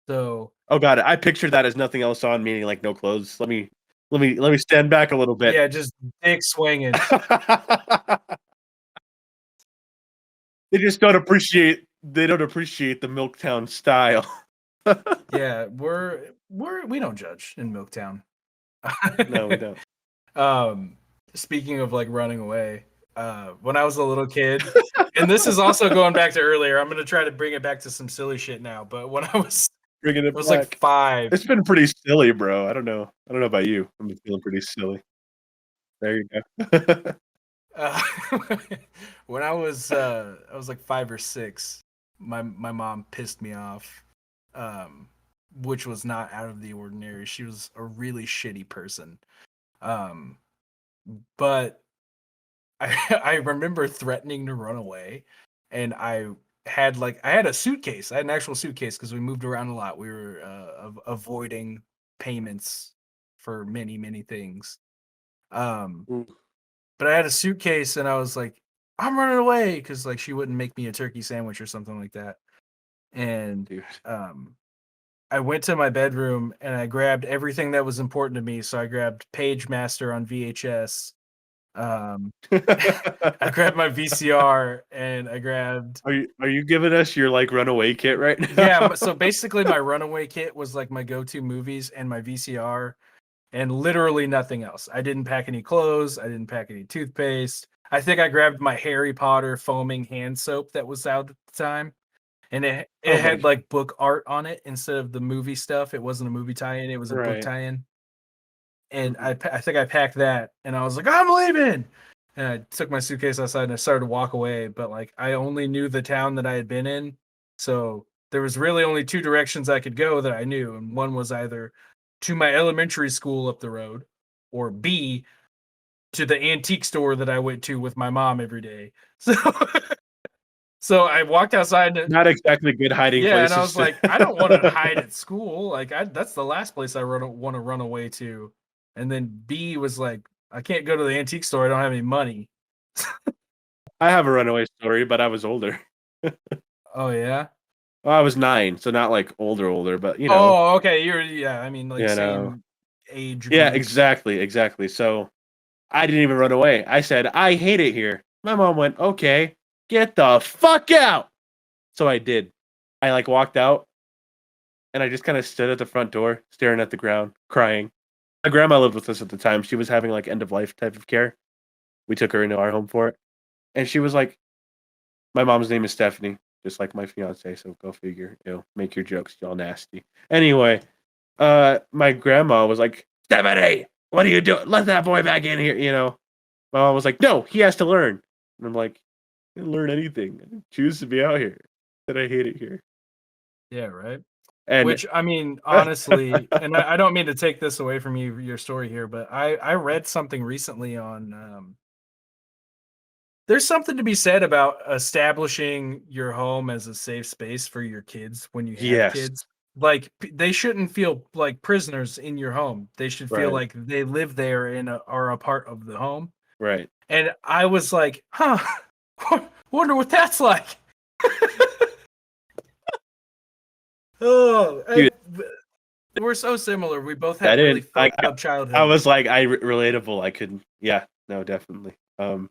So, oh god, I pictured that as nothing else on, meaning like no clothes. Let me stand back a little bit. Yeah, just dick swinging. They just don't appreciate. They don't appreciate the Milktown style. Yeah, we don't judge in Milktown. No, we don't. Speaking of like running away, when I was a little kid, and this is also going back to earlier. I'm gonna try to bring it back to some silly shit now. But when I was like 5, it's been pretty silly, bro. I don't know about you. I'm feeling pretty silly. There you go. When I was like 5 or 6, my mom pissed me off, which was not out of the ordinary. She was a really shitty person, but I remember threatening to run away, and I had a suitcase. I had an actual suitcase because we moved around a lot. We were avoiding payments for many things. But I had a suitcase, and I was like, I'm running away, because like she wouldn't make me a turkey sandwich or something like that. And I went to my bedroom and I grabbed everything that was important to me. So I grabbed Page Master on VHS. I grabbed my VCR, and I grabbed. Are you giving us your like runaway kit right now? Yeah. So basically, my runaway kit was like my go-to movies and my VCR, and literally nothing else. I didn't pack any clothes. I didn't pack any toothpaste. I think I grabbed my Harry Potter foaming hand soap that was out at the time, and it had like book art on it instead of the movie stuff. It wasn't a movie tie-in; it was a book tie-in. And I think I packed that, and I was like, I'm leaving. And I took my suitcase outside and I started to walk away. But like, I only knew the town that I had been in, so there was really only 2 directions I could go that I knew, and one was either to my elementary school up the road, or B, to the antique store that I went to with my mom every day. So I walked outside. Not exactly good hiding places. Yeah, and I was like, I don't want to hide at school. Like, that's the last place I want to run away to. And then B was like, I can't go to the antique store. I don't have any money. I have a runaway story, but I was older. Oh, yeah? Well, I was 9, so not like older, but you know. Oh, okay. I mean, like same age. Yeah, exactly. So I didn't even run away. I said, I hate it here. My mom went, okay, get the fuck out. So I did. I like walked out, and I just kind of stood at the front door, staring at the ground, crying. My grandma lived with us at the time. She was having like end of life type of care. We took her into our home for it. And she was like, my mom's name is Stephanie, just like my fiance. So go figure, make your jokes, y'all nasty. Anyway, my grandma was like, Stephanie, what are you doing? Let that boy back in here, My mom was like, no, he has to learn. And I'm like, I didn't learn anything. I didn't choose to be out here. That I hate it here. Yeah, right. And which, I mean, honestly, and I don't mean to take this away from you, your story here, but I read something recently on there's something to be said about establishing your home as a safe space for your kids when you have kids. Like, they shouldn't feel like prisoners in your home. They should feel like they live there and are a part of the home. Right. And I was like, wonder what that's like. Oh, dude, we're so similar. We both had really fucked up childhood. I was like, relatable. I couldn't. Yeah, no, definitely. And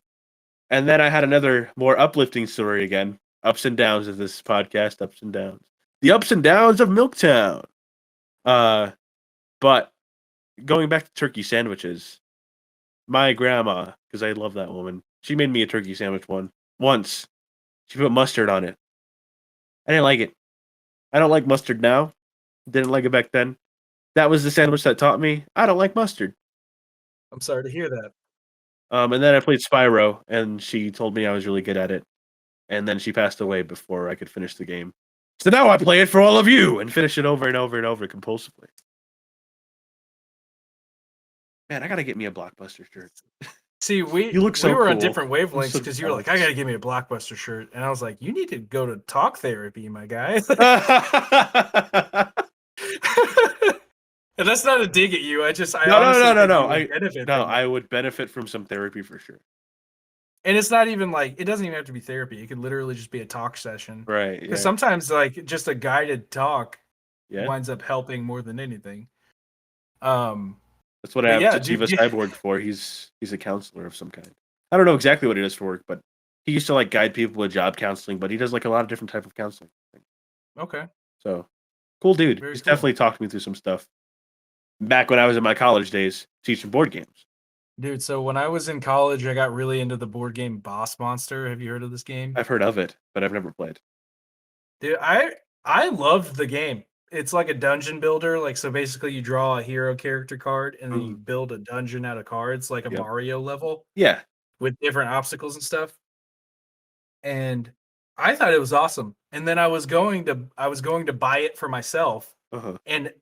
then I had another more uplifting story again. Ups and downs of this podcast. Ups and downs. The ups and downs of Milktown. But going back to turkey sandwiches, my grandma, because I love that woman. She made me a turkey sandwich once. She put mustard on it. I didn't like it. I don't like mustard now. Didn't like it back then. That was the sandwich that taught me I don't like mustard. I'm sorry to hear that. And then I played Spyro, and she told me I was really good at it. And then she passed away before I could finish the game. So now I play it for all of you and finish it over and over and over compulsively. Man, I gotta get me a Blockbuster shirt. See, we You look so were on cool. different I'm wavelengths so because you were like, I jealous. gotta give me a Blockbuster shirt. And I was like, you need to go to talk therapy, my guy. And that's not a dig at you. I honestly think you would benefit from it. I would benefit from some therapy for sure. And it's not even like, it doesn't even have to be therapy. It could literally just be a talk session. Right. Because Yeah. sometimes like just a guided talk Yeah. winds up helping more than anything. That's what I have Sativa Cyborg for. He's a counselor of some kind. I don't know exactly what he does for work, but he used to like guide people with job counseling, but he does like a lot of different type of counseling. Okay. So cool dude. Very He's cool. definitely talked me through some stuff. Back when I was in my college days, teaching board games. Dude, so when I was in college, I got really into the board game Boss Monster. Have you heard of this game? I've heard of it, but I've never played. Dude, I loved the game. It's like a dungeon builder. Like, so basically you draw a hero character card and then you build a dungeon out of cards, like a Mario level. Yeah. With different obstacles and stuff. And I thought it was awesome. And then I was going to buy it for myself. And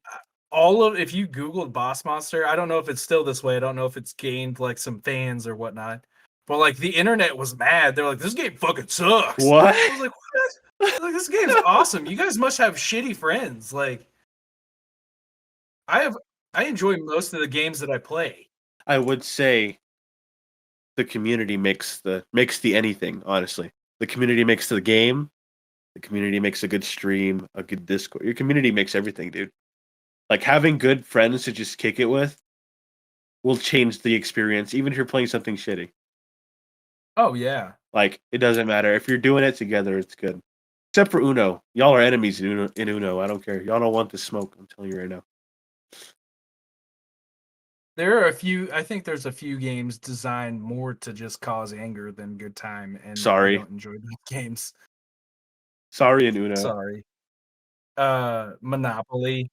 if you Googled Boss Monster, I don't know if it's still this way. I don't know if it's gained like some fans or whatnot. But like the internet was mad. They're like, this game fucking sucks. What? I was like, what? Like, this game's awesome. You guys must have shitty friends. Like, I enjoy most of the games that I play. I would say the community makes the anything, honestly. The community makes the game. The community makes a good stream, a good Discord. Your community makes everything, dude. Like having good friends to just kick it with will change the experience, even if you're playing something shitty. Oh yeah. Like it doesn't matter if you're doing it together; it's good. Except for Uno, y'all are enemies in Uno. I don't care. Y'all don't want the smoke. I'm telling you right now. There are a few. I think there's a few games designed more to just cause anger than good time, and Sorry. I don't enjoy those games. Sorry, in Uno. Sorry. Monopoly.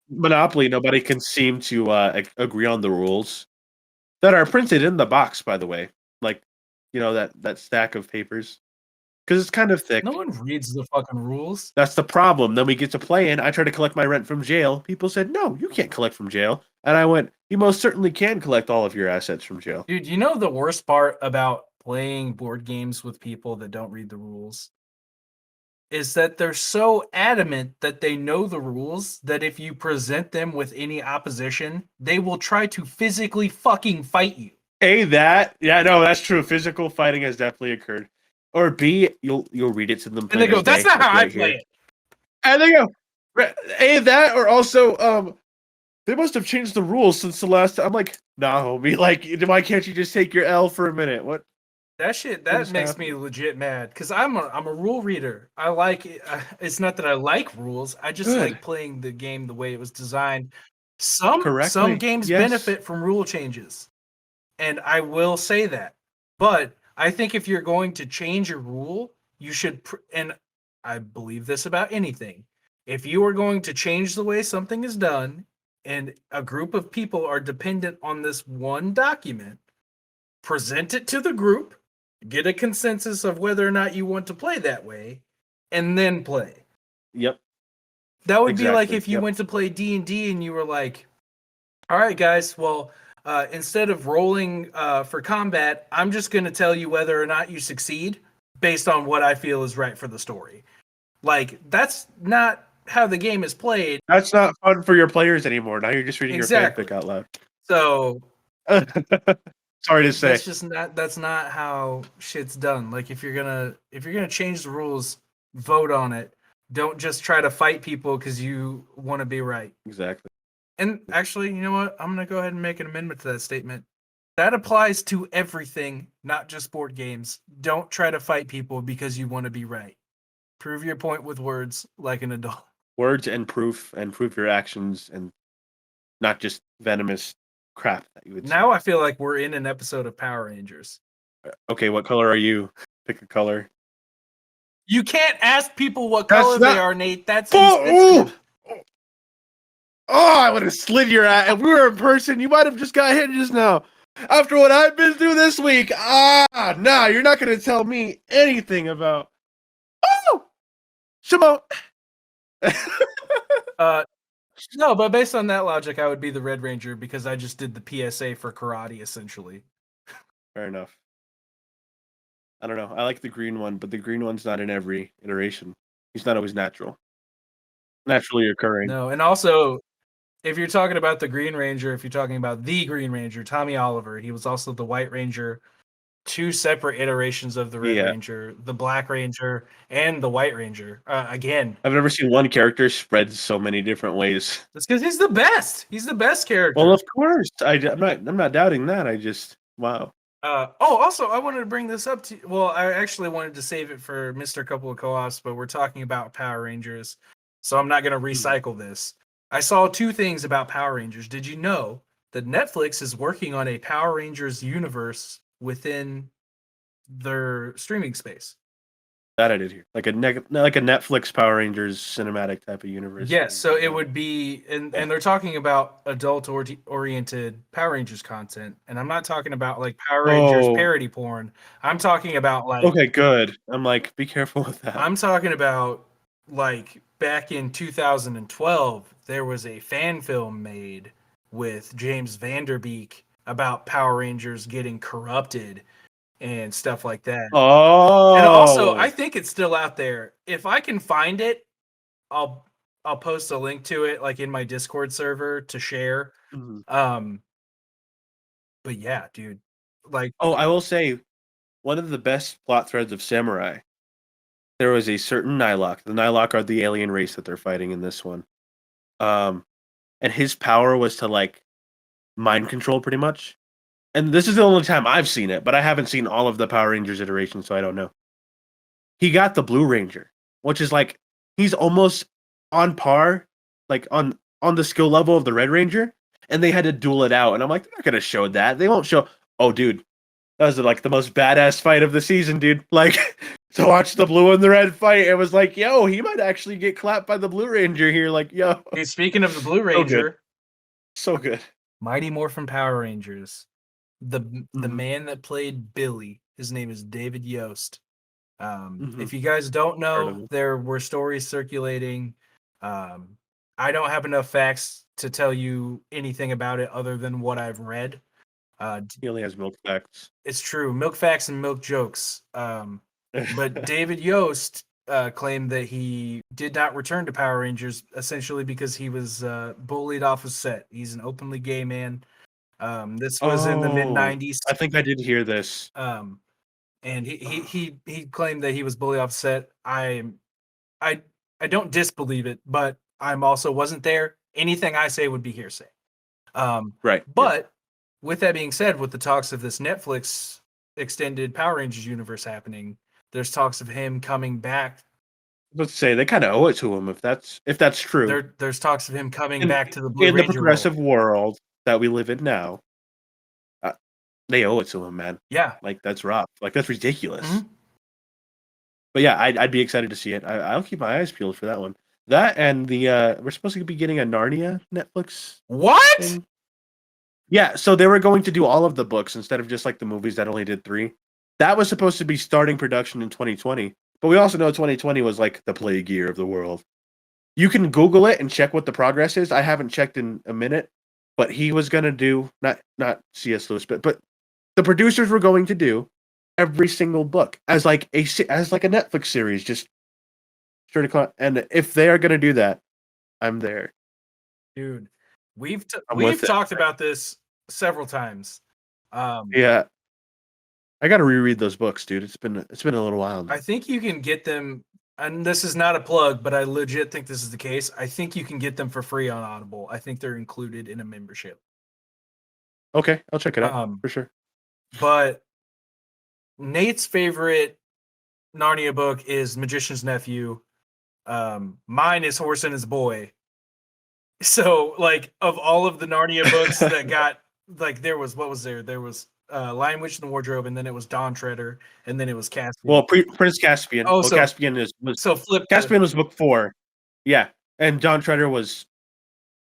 Monopoly. Nobody can seem to agree on the rules that are printed in the box. By the way, like that stack of papers, because it's kind of thick. No one reads the fucking rules. That's the problem. Then we get to play, and I try to collect my rent from jail. People said, "No, you can't collect from jail," and I went, "You most certainly can collect all of your assets from jail." Dude, you know the worst part about playing board games with people that don't read the rules is that they're so adamant that they know the rules that if you present them with any opposition, they will try to physically fucking fight you. A, that, yeah, no, that's true. Physical fighting has definitely occurred. Or B, you'll read it to them, and they go, "That's not how I play it." And they go, A, that, or also, they must have changed the rules since the last time. I'm like, nah, homie. Like, why can't you just take your L for a minute? What? That makes me legit mad because I'm a rule reader. I like it. It's not that I like rules. I just like playing the game the way it was designed. Some games benefit from rule changes, and I will say that. But I think if you're going to change a rule, you should. And I believe this about anything. If you are going to change the way something is done, and a group of people are dependent on this one document, present it to the group. Get a consensus of whether or not you want to play that way, and then play. Yep. That would be like if you went to play D&D and you were like, all right, guys, well, instead of rolling for combat, I'm just going to tell you whether or not you succeed based on what I feel is right for the story. Like, that's not how the game is played. That's not fun for your players anymore. Now you're just reading your fanfic out loud. So... Sorry to say. That's not how shit's done. Like if you're gonna change the rules, vote on it. Don't just try to fight people because you want to be right. Exactly. And actually, you know what? I'm gonna go ahead and make an amendment to that statement. That applies to everything, not just board games. Don't try to fight people because you want to be right. Prove your point with words like an adult. Words and proof your actions, and not just venomous crap that you would Now I feel like we're in an episode of Power Rangers. Okay, what color are you? Pick a color. You can't ask people what color they are, Nate. That's insensitive. Oh, I would have slid your ass. If we were in person, you might have just got hit just now. After what I've been through this week, nah, you're not going to tell me anything about. Oh, Shimon. No, but based on that logic, I would be the Red Ranger because I just did the PSA for karate, essentially. Fair enough. I don't know. I like the green one, but the green one's not in every iteration. He's not always naturally occurring. No, and also, if you're talking about the Green Ranger, if you're talking about the Green Ranger, Tommy Oliver, he was also the White Ranger, 2 separate iterations of the Red Ranger, the Black Ranger, and the White Ranger. Again, I've never seen one character spread so many different ways. That's because he's the best. He's the best character. Well, of course. I'm not doubting that. I just wow. Also, I wanted to bring this up to. Well, I actually wanted to save it for Mr. Couple of Co-ops, but we're talking about Power Rangers, so I'm not going to recycle this. I saw 2 things about Power Rangers. Did you know that Netflix is working on a Power Rangers universe within their streaming space? That I did hear. Like a Netflix Power Rangers cinematic type of universe. Yes, so it would be, and they're talking about adult-oriented Power Rangers content, and I'm not talking about like Power Rangers parody porn. I'm talking about like. Okay, good. I'm like, be careful with that. I'm talking about like back in 2012, there was a fan film made with James Vanderbeek about Power Rangers getting corrupted and stuff like that. Oh, and also I think it's still out there. If I can find it, I'll post a link to it like in my Discord server to share. Mm-hmm. But yeah, dude. Like, I will say one of the best plot threads of Samurai. There was a certain Nylok. The Nylok are the alien race that they're fighting in this one. And his power was to like mind control pretty much. And this is the only time I've seen it, but I haven't seen all of the Power Rangers iterations, so I don't know. He got the Blue Ranger, which is like he's almost on par, like on the skill level of the Red Ranger, and they had to duel it out. And I'm like, they're not gonna show that. They won't show. Oh, dude, that was like the most badass fight of the season, dude. Like to watch the blue and the red fight, it was like, yo, he might actually get clapped by the Blue Ranger here. Like, yo. Hey, speaking of the Blue Ranger, so good. Mighty Morphin Power Rangers. The man that played Billy, his name is David Yost. If you guys don't know, there were stories circulating. I don't have enough facts to tell you anything about it other than what I've read. He only has milk facts. It's true, milk facts and milk jokes. But David Yost claimed that he did not return to Power Rangers essentially because he was bullied off his set. He's an openly gay man. This was in the mid-90s. I think I did hear this. And he claimed that he was bullied off set. I don't disbelieve it, but I'm also wasn't there. Anything I say would be hearsay. Right. But with that being said, with the talks of this Netflix extended Power Rangers universe happening, there's talks of him coming back. Let's say they kind of owe it to him if that's true. There's talks of him coming back to the Blue in Ranger the progressive world that we live in now. They owe it to him, man. Yeah, like that's rough. Like that's ridiculous. But yeah, I'd be excited to see it. I'll keep my eyes peeled for that one. That and the we're supposed to be getting a Narnia Netflix. What? Thing. Yeah, so they were going to do all of the books instead of just like the movies that only did 3. That was supposed to be starting production in 2020. But we also know 2020 was like the plague year of the world. You can Google it and check what the progress is. I haven't checked in a minute, but he was going to do not C.S. Lewis, but the producers were going to do every single book as like a Netflix series, just sure to. And if they are going to do that, I'm there, dude. We've talked about this several times. Yeah, I got to reread those books, dude. It's been a little while now. I think you can get them, and this is not a plug, but I legit think this is the case. I think you can get them for free on Audible. I think they're included in a membership. Okay, I'll check it out for sure. But Nate's favorite Narnia book is Magician's Nephew. Mine is Horse and His Boy. So, like, of all of the Narnia books that got like there was what was there? There was Lion Witch in the Wardrobe, and then it was Dawn Treader, and then it was Caspian. Well, Prince Caspian. Oh, Well, so Caspian was flip the. Caspian was book 4. Yeah, and Dawn Treader was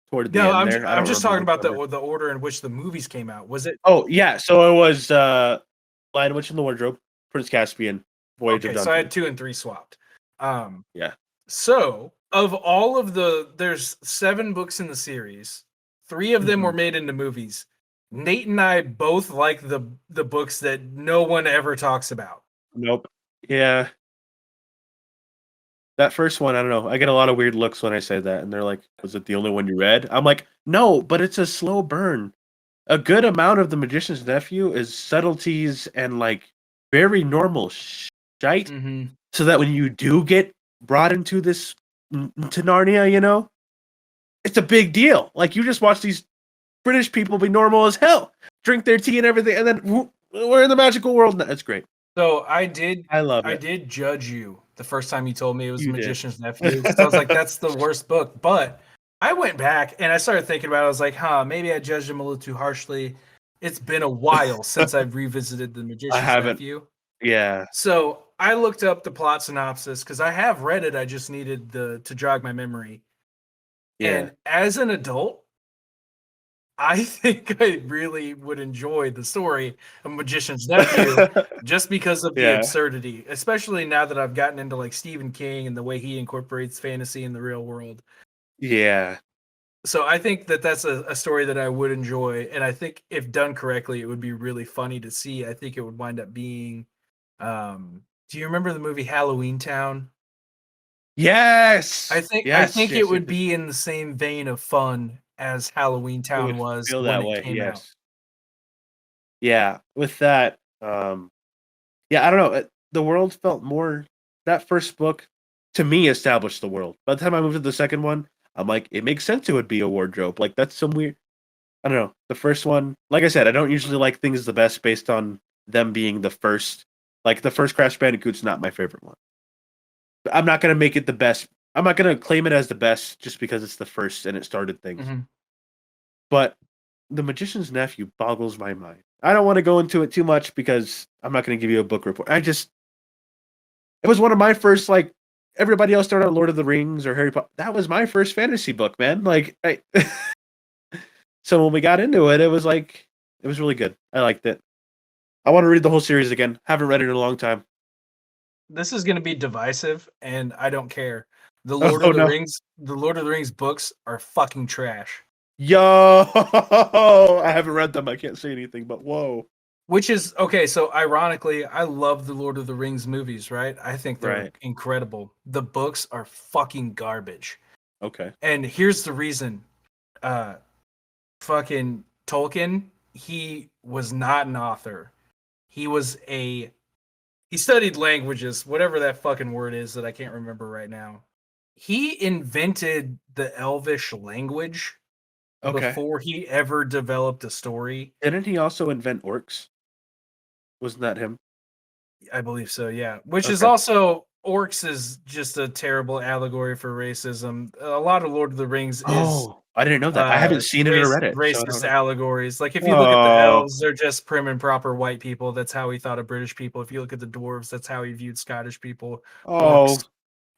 toward the No, end there. I I'm don't just remember talking which about order. the order in which the movies came out. Was it? Oh yeah, so it was Lion Witch in the Wardrobe, Prince Caspian, Voyage of Okay, Dawn so I Treader. had 2 and 3 swapped. Yeah. So of all of there's 7 books in the series. 3 of them were made into movies. Nate and I both like the books that no one ever talks about. Nope. Yeah. That first one, I don't know. I get a lot of weird looks when I say that, and they're like, "Was it the only one you read?" I'm like, "No, but it's a slow burn. A good amount of The Magician's Nephew is subtleties and like very normal shite, Mm-hmm. so that when you do get brought into this to Narnia, you know, it's a big deal. Like you just watch these British people be normal as hell, drink their tea and everything, and then whoop, we're in the magical world. That's great. So I love it. did judge you the first time you told me it was You did. Magician's Nephew. So I was like, that's the worst book. But I went back and I started thinking about it. I was like, maybe I judged him a little too harshly. It's been a while since I've revisited the Magician's Nephew. Yeah. So I looked up the plot synopsis because I have read it. I just needed to jog my memory. Yeah. And as an adult, I think I really would enjoy the story of Magician's Nephew just because of the absurdity, especially now that I've gotten into like Stephen King and the way he incorporates fantasy in the real world. Yeah. So I think that that's a story that I would enjoy. And I think if done correctly, it would be really funny to see. I think it would wind up being, do you remember the movie Halloween Town? Yes. I think it would be in the same vein of fun as Halloween Town was feel when that it way. came out. Yeah. With that, yeah, I don't know. The world felt more. That first book, to me, established the world. By the time I moved to the second one, I'm like, it makes sense. It would be a wardrobe. Like that's some weird. I don't know. The first one, like I said, I don't usually like things the best based on them being the first. Like the first Crash Bandicoot's not my favorite one. I'm not gonna make it the best. I'm not gonna claim it as the best just because it's the first and it started things. Mm-hmm. But The Magician's Nephew boggles my mind. I don't want to go into it too much because I'm not going to give you a book report. It was one of my first, like, everybody else started on Lord of the Rings or Harry Potter. That was my first fantasy book, man. Like, so when we got into it, it was like, it was really good. I liked it. I want to read the whole series again. Haven't read it in a long time. This is going to be divisive, and I don't care. The Lord of the Rings books are fucking trash. Yo, I haven't read them. I can't say anything, but whoa. Which is okay. So ironically, I love the Lord of the Rings movies, right? I think they're incredible. The books are fucking garbage. Okay. And here's the reason. Fucking Tolkien, he was not an author. He studied languages, whatever that fucking word is that I can't remember right now. He invented the Elvish language before he ever developed a story. Didn't he also invent orcs? Wasn't that him? I believe so, yeah. Which is also, orcs is just a terrible allegory for racism. A lot of Lord of the Rings is... I didn't know that. I haven't seen it or read it. Racist allegories. Like, if you look at the elves, they're just prim and proper white people. That's how he thought of British people. If you look at the dwarves, that's how he viewed Scottish people. Oh,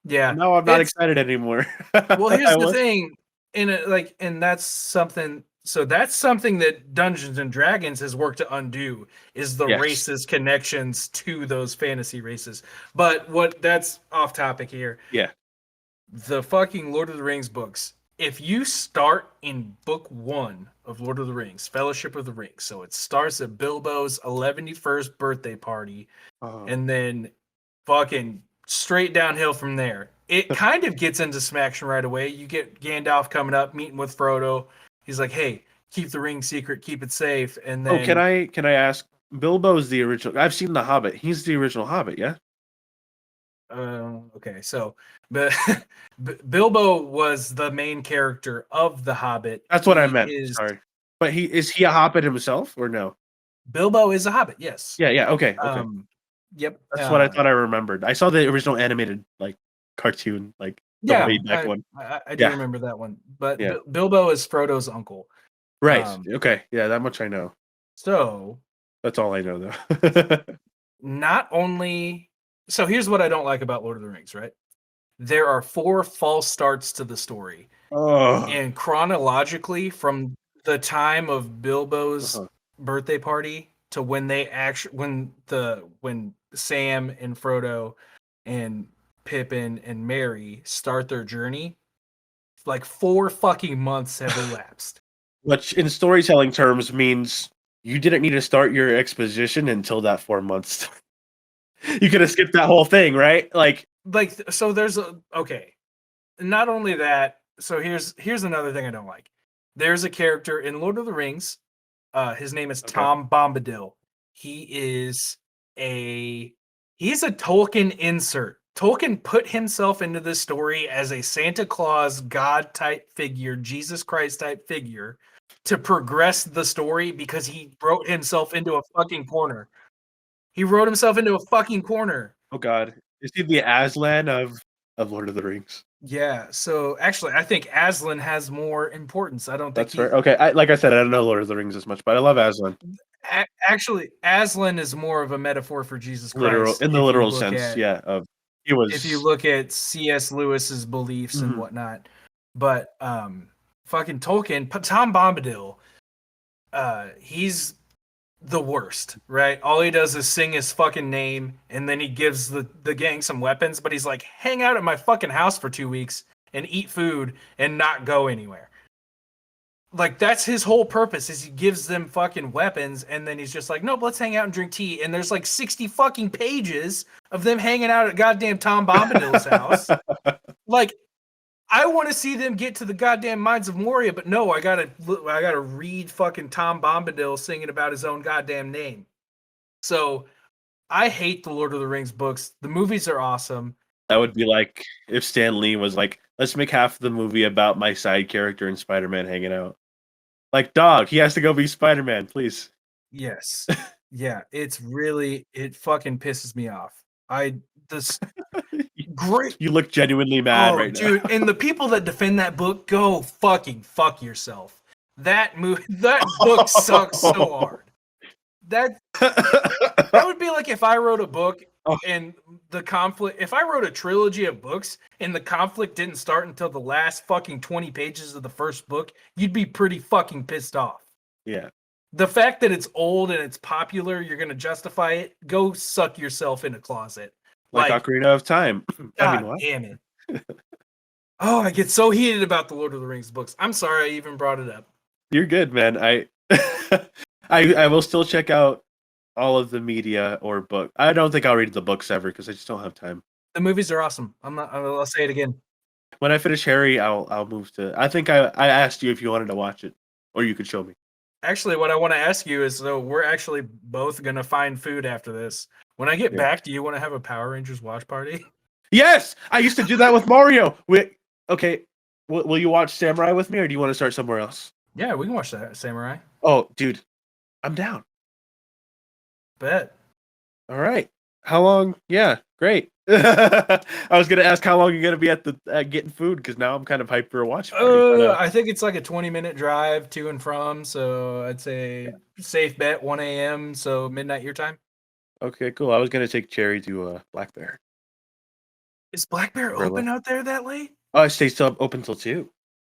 yeah. No, I'm not excited anymore. Well, here's the thing. And that's something. So that's something that Dungeons and Dragons has worked to undo, is the racist connections to those fantasy races. But that's off topic here. Yeah. The fucking Lord of the Rings books. If you start in book 1 of Lord of the Rings, Fellowship of the Ring, so it starts at Bilbo's 11th birthday party, and then fucking straight downhill from there. It kind of gets into some action right away. You get Gandalf coming up, meeting with Frodo. He's like, "Hey, keep the ring secret, keep it safe." And then, can I ask? Bilbo's the original. I've seen The Hobbit. He's the original Hobbit, yeah. Okay, so Bilbo was the main character of The Hobbit. That's what I meant. Sorry, but is he a Hobbit himself or no? Bilbo is a Hobbit. Yes. Yeah. Okay. Yep. That's what I thought I remembered. I saw the original animated cartoon, way back one. I do remember that one. But Bilbo is Frodo's uncle. Right. Okay. Yeah, that much I know. So that's all I know, though. not only, so here's what I don't like about Lord of the Rings, right? There are 4 false starts to the story. Oh. And chronologically, from the time of Bilbo's birthday party to when they actually when Sam and Frodo and Pippin and Merry start their journey, like 4 fucking months have elapsed. Which in storytelling terms means you didn't need to start your exposition until that 4 months. You could have skipped that whole thing, right? Like, so there's okay. Not only that, so here's another thing I don't like. There's a character in Lord of the Rings. His name is Tom Bombadil. He's a Tolkien insert. Tolkien put himself into this story as a Santa Claus God type figure, Jesus Christ type figure, to progress the story because he wrote himself into a fucking corner. He wrote himself into a fucking corner. Oh God, is he the Aslan of Lord of the Rings? Yeah. So actually, I think Aslan has more importance. I don't think That's right. Okay, like I said, I don't know Lord of the Rings as much, but I love Aslan. Actually, Aslan is more of a metaphor for Jesus Christ. In the literal sense, yeah. He was. If you look at C.S. Lewis's beliefs and whatnot, but fucking Tolkien, Tom Bombadil, he's the worst, right? All he does is sing his fucking name, and then he gives the gang some weapons, but he's like, hang out at my fucking house for 2 weeks and eat food and not go anywhere. Like, that's his whole purpose, is he gives them fucking weapons, and then he's just like, nope, let's hang out and drink tea. And there's like 60 fucking pages of them hanging out at goddamn Tom Bombadil's house. Like, I want to see them get to the goddamn Mines of Moria, but no, I gotta read fucking Tom Bombadil singing about his own goddamn name. So I hate the Lord of the Rings books. The movies are awesome. That would be like if Stan Lee was like, let's make half the movie about my side character and Spider-Man hanging out. Like, dog, he has to go be Spider-Man, please. Yes. Yeah, it fucking pisses me off. Great. You look genuinely mad right now. Dude, and the people that defend that book, go fucking fuck yourself. That book sucks so hard. That would be like if I wrote a book and the conflict, if I wrote a trilogy of books and the conflict didn't start until the last fucking 20 pages of the first book, you'd be pretty fucking pissed off. Yeah. The fact that it's old and it's popular, you're going to justify it, go suck yourself in a closet. Like Ocarina of Time. God damn it. Oh, I get so heated about the Lord of the Rings books. I'm sorry I even brought it up. You're good, man. I will still check out all of the media or book. I don't think I'll read the books ever because I just don't have time. The movies are awesome. I'll say it again. When I finish Harry, I'll move to. I think I asked you if you wanted to watch it, or you could show me. Actually, what I want to ask you is, so we're actually both gonna find food after this. When I get back, do you want to have a Power Rangers watch party? Yes, I used to do that with Mario. Okay, will you watch Samurai with me, or do you want to start somewhere else? Yeah, we can watch that Samurai. Oh, dude, I'm down. Bet. All right. How long? Yeah, great. I was gonna ask how long you're gonna be at the getting food because now I'm kind of hyped for a watch party. I think it's like a 20-minute drive to and from, so I'd say safe bet 1 a.m. so midnight your time. Okay, cool. I was gonna take Cherry to Black Bear. Is Black Bear open out there that late? Oh, it stays open till 2.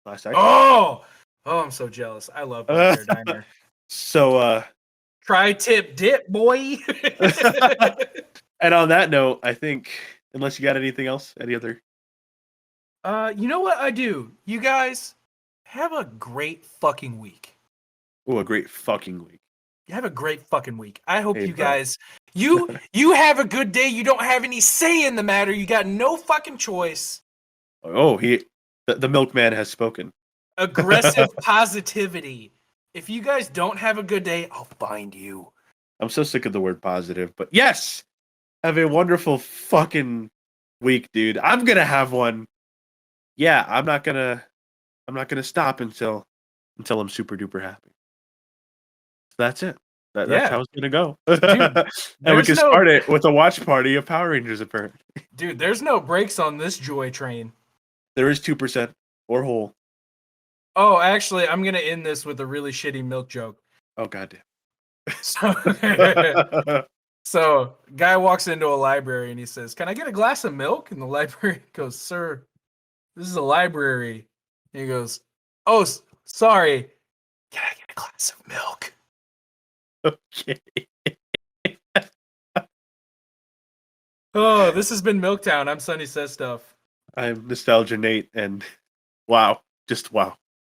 Last night. Oh, I'm so jealous. I love Black Bear Diner. So tri-tip dip, boy. And on that note, I think unless you got anything else, any other. You know what I do? You guys have a great fucking week. Oh, a great fucking week. You have a great fucking week. I hope you guys you have a good day. You don't have any say in the matter. You got no fucking choice. Oh, the milkman has spoken. Aggressive positivity. If you guys don't have a good day, I'll find you. I'm so sick of the word positive, but yes, have a wonderful fucking week, dude. I'm gonna have one. Yeah, I'm not gonna stop until I'm super duper happy. So that's it. That's how it's gonna go. Dude, and we can start it with a watch party of Power Rangers, apparently. Dude, there's no brakes on this joy train. There is 2% or whole. Oh, actually, I'm gonna end this with a really shitty milk joke. Oh goddamn. So, so guy walks into a library and he says, "Can I get a glass of milk?" And the librarian goes, "Sir, this is a library." And he goes, "Oh, sorry. Can I get a glass of milk?" Okay. Oh, this has been Milktown. I'm Sonny Says Stuff. I'm Nostalgia Nate, and wow, just wow.